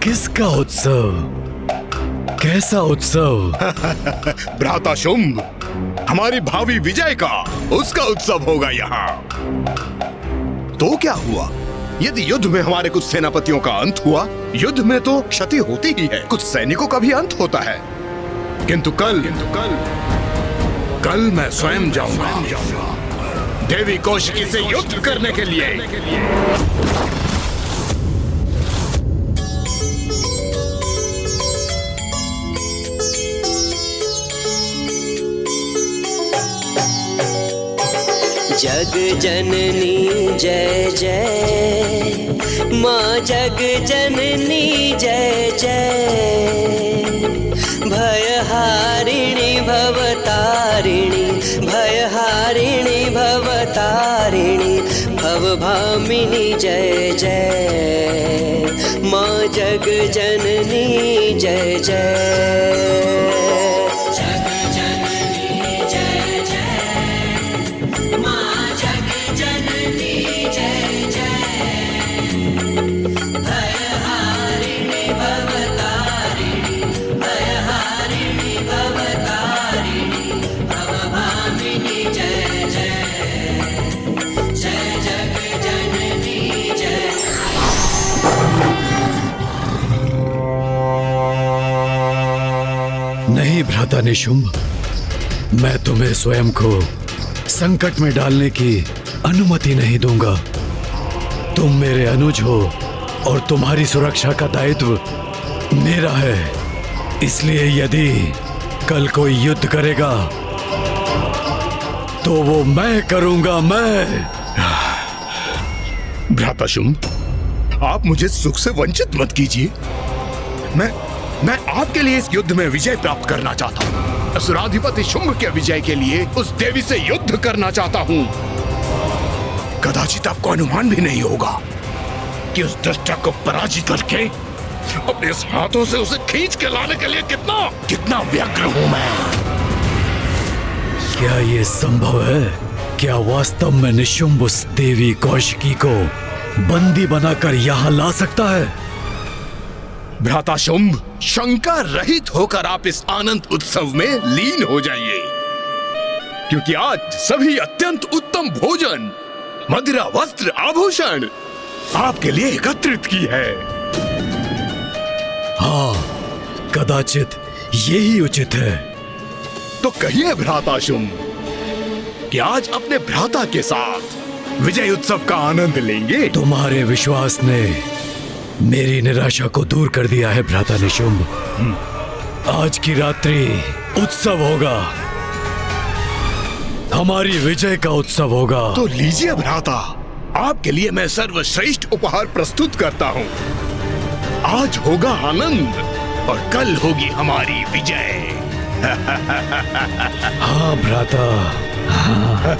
Speaker 5: किसका उत्सव, कैसा उत्सव?
Speaker 4: भ्राता शुंभ, हमारी भावी विजय का, उसका उत्सव होगा यहाँ। तो क्या हुआ यदि युद्ध में हमारे कुछ सेनापतियों का अंत हुआ? युद्ध में तो क्षति होती ही है, कुछ सैनिकों का भी अंत होता है। किंतु कल मैं स्वयं जाऊंगा देवी कौशिकी से युद्ध करने के लिए।
Speaker 19: जग जननी जय जय, माँ जग जननी जय जय। भयहारिणी भवतारिणी, भयहारिणी भवतारिणी, भवभामिनी जय जय। माँ जग जननी जय जय।
Speaker 5: नहीं भ्राता निशुंभ, मैं तुम्हें स्वयं को संकट में डालने की अनुमति नहीं दूंगा। तुम मेरे अनुज हो और तुम्हारी सुरक्षा का दायित्व मेरा है। इसलिए यदि कल कोई युद्ध करेगा तो वो मैं करूंगा, मैं।
Speaker 4: भ्राता शुंभ, आप मुझे सुख से वंचित मत कीजिए। मैं आपके लिए इस युद्ध में विजय प्राप्त करना चाहता हूँ। असुराधिपति शुंभ के विजय के लिए उस देवी से युद्ध करना चाहता हूँ। कदाचित आपको अनुमान भी नहीं होगा कि उस दुष्टा को पराजित करके अपने हाथों से उसे खींच के लाने के लिए कितना व्यग्र हूँ मैं।
Speaker 5: क्या ये संभव है? क्या वास्तव में निशुंभ उस देवी कौशिकी को बंदी बनाकर यहाँ ला सकता है?
Speaker 4: भ्राता शुंभ, शंका रहित होकर आप इस आनंद उत्सव में लीन हो जाइए, क्योंकि आज सभी अत्यंत उत्तम भोजन, मदिरा, वस्त्र, आभूषण आपके लिए एकत्रित की है।
Speaker 5: हाँ, कदाचित यही उचित है।
Speaker 4: तो कहिए भ्राता शुंभ कि आज अपने भ्राता के साथ विजय उत्सव का आनंद लेंगे।
Speaker 5: तुम्हारे विश्वास ने मेरी निराशा को दूर कर दिया है भ्राता निशुंभ। आज की रात्रि उत्सव होगा, हमारी विजय का उत्सव होगा।
Speaker 4: तो लीजिए भ्राता, आपके लिए मैं सर्वश्रेष्ठ उपहार प्रस्तुत करता हूँ। आज होगा आनंद और कल होगी हमारी विजय।
Speaker 5: हाँ भ्राता, हाँ।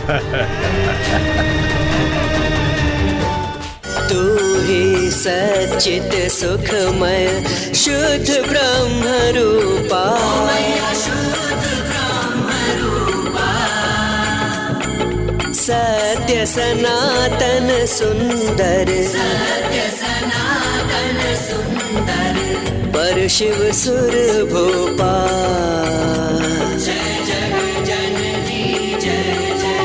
Speaker 19: तू ही सच्चित सुखमय शुद्ध ब्रह्म रूपा, सत्य सनातन सुंदर पर शिव सुर भोपाल। जय जग जननी जय जय।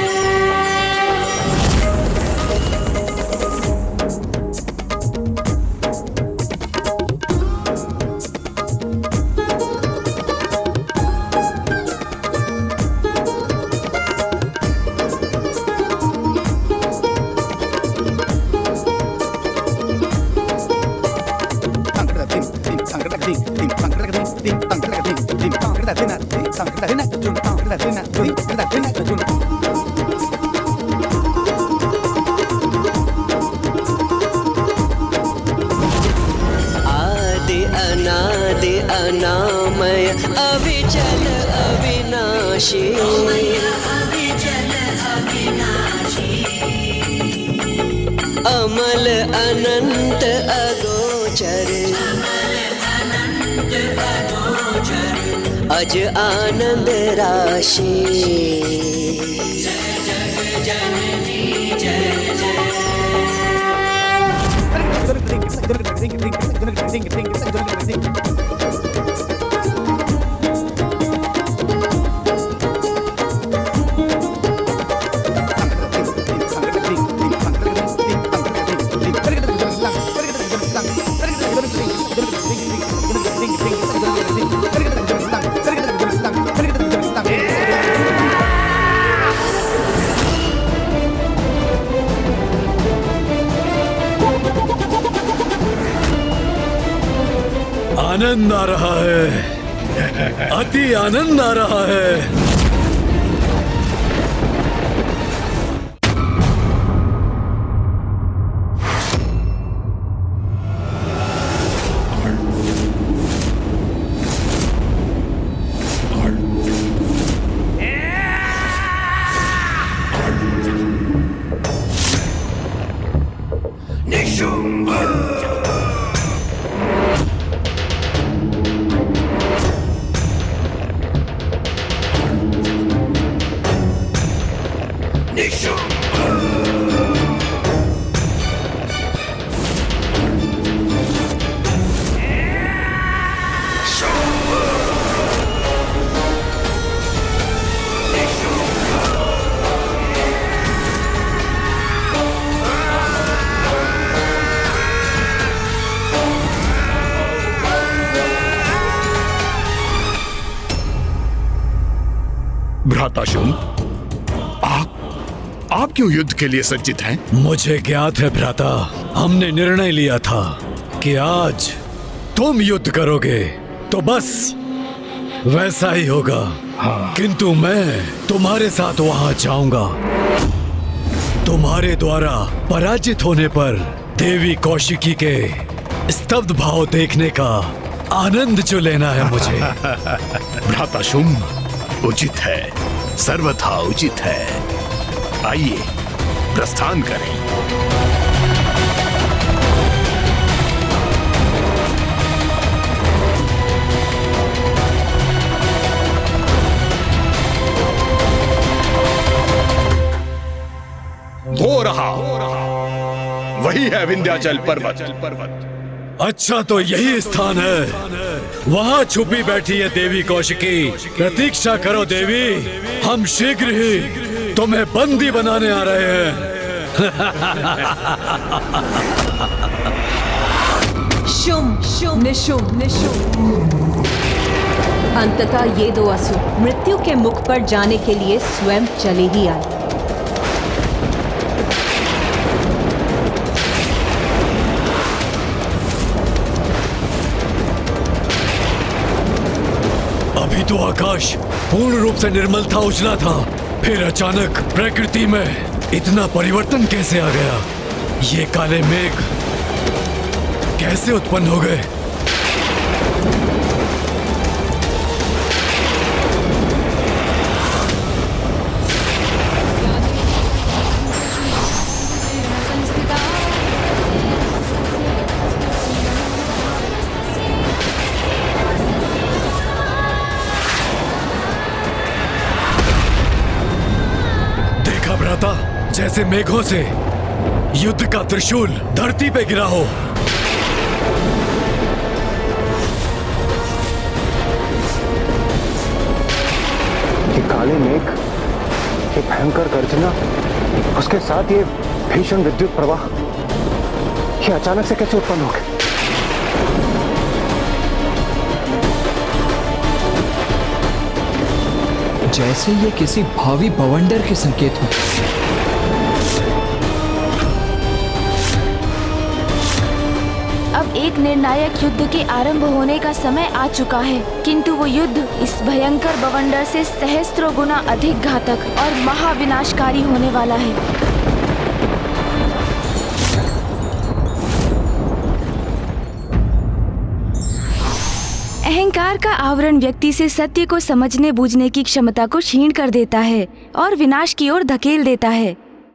Speaker 19: आदि अनादि अनामय अविचल अविनाशी अमल अनंत अगोचर अज आनंद राशि। जय जग जननी जय जय।
Speaker 5: आनंद आ रहा है, अति आनंद आ रहा है।
Speaker 6: भ्राता शुंभ, आप क्यों युद्ध के लिए सज्जित हैं?
Speaker 5: मुझे ज्ञात है भ्राता, हमने निर्णय लिया था कि आज तुम युद्ध करोगे तो बस वैसा ही होगा।
Speaker 6: हाँ।
Speaker 5: किंतु मैं तुम्हारे साथ वहां जाऊंगा। तुम्हारे द्वारा पराजित होने पर देवी कौशिकी के स्तब्ध भाव देखने का आनंद जो लेना है मुझे।
Speaker 6: भ्राता शुंभ, उचित है, सर्वथा उचित है। आइए प्रस्थान करें। वो रहा, वही है विंध्याचल पर्वत।
Speaker 5: अच्छा, तो यही स्थान है। वहाँ छुपी बैठी है देवी कौशिकी। प्रतीक्षा करो देवी, हम शीघ्र ही तुम्हें बंदी बनाने आ रहे हैं।
Speaker 1: शुंभ शुंभ निशुंभ निशुंभ। अंततः ये दो असुर मृत्यु के मुख पर जाने के लिए स्वयं चले ही आए।
Speaker 5: अभी तो आकाश पूर्ण रूप से निर्मल था, उजला था, फिर अचानक प्रकृति में इतना परिवर्तन कैसे आ गया? ये काले मेघ कैसे उत्पन्न हो गए? भ्राता, जैसे मेघों से युद्ध का त्रिशूल धरती पे गिरा हो।
Speaker 2: ये काले मेघ, ये भयंकर गर्जना, उसके साथ ये भीषण विद्युत प्रवाह, ये अचानक से कैसे उत्पन्न हो गए?
Speaker 10: जैसे ये किसी भावी बवंडर के संकेत हो।
Speaker 7: अब एक निर्णायक युद्ध के आरंभ होने का समय आ चुका है, किंतु वो युद्ध इस भयंकर बवंडर से सहस्त्रों गुना अधिक घातक और महाविनाशकारी होने वाला है। अहंकार का आवरण व्यक्ति से सत्य को समझने बूझने की क्षमता को क्षीण कर देता है और विनाश की ओर धकेल देता है।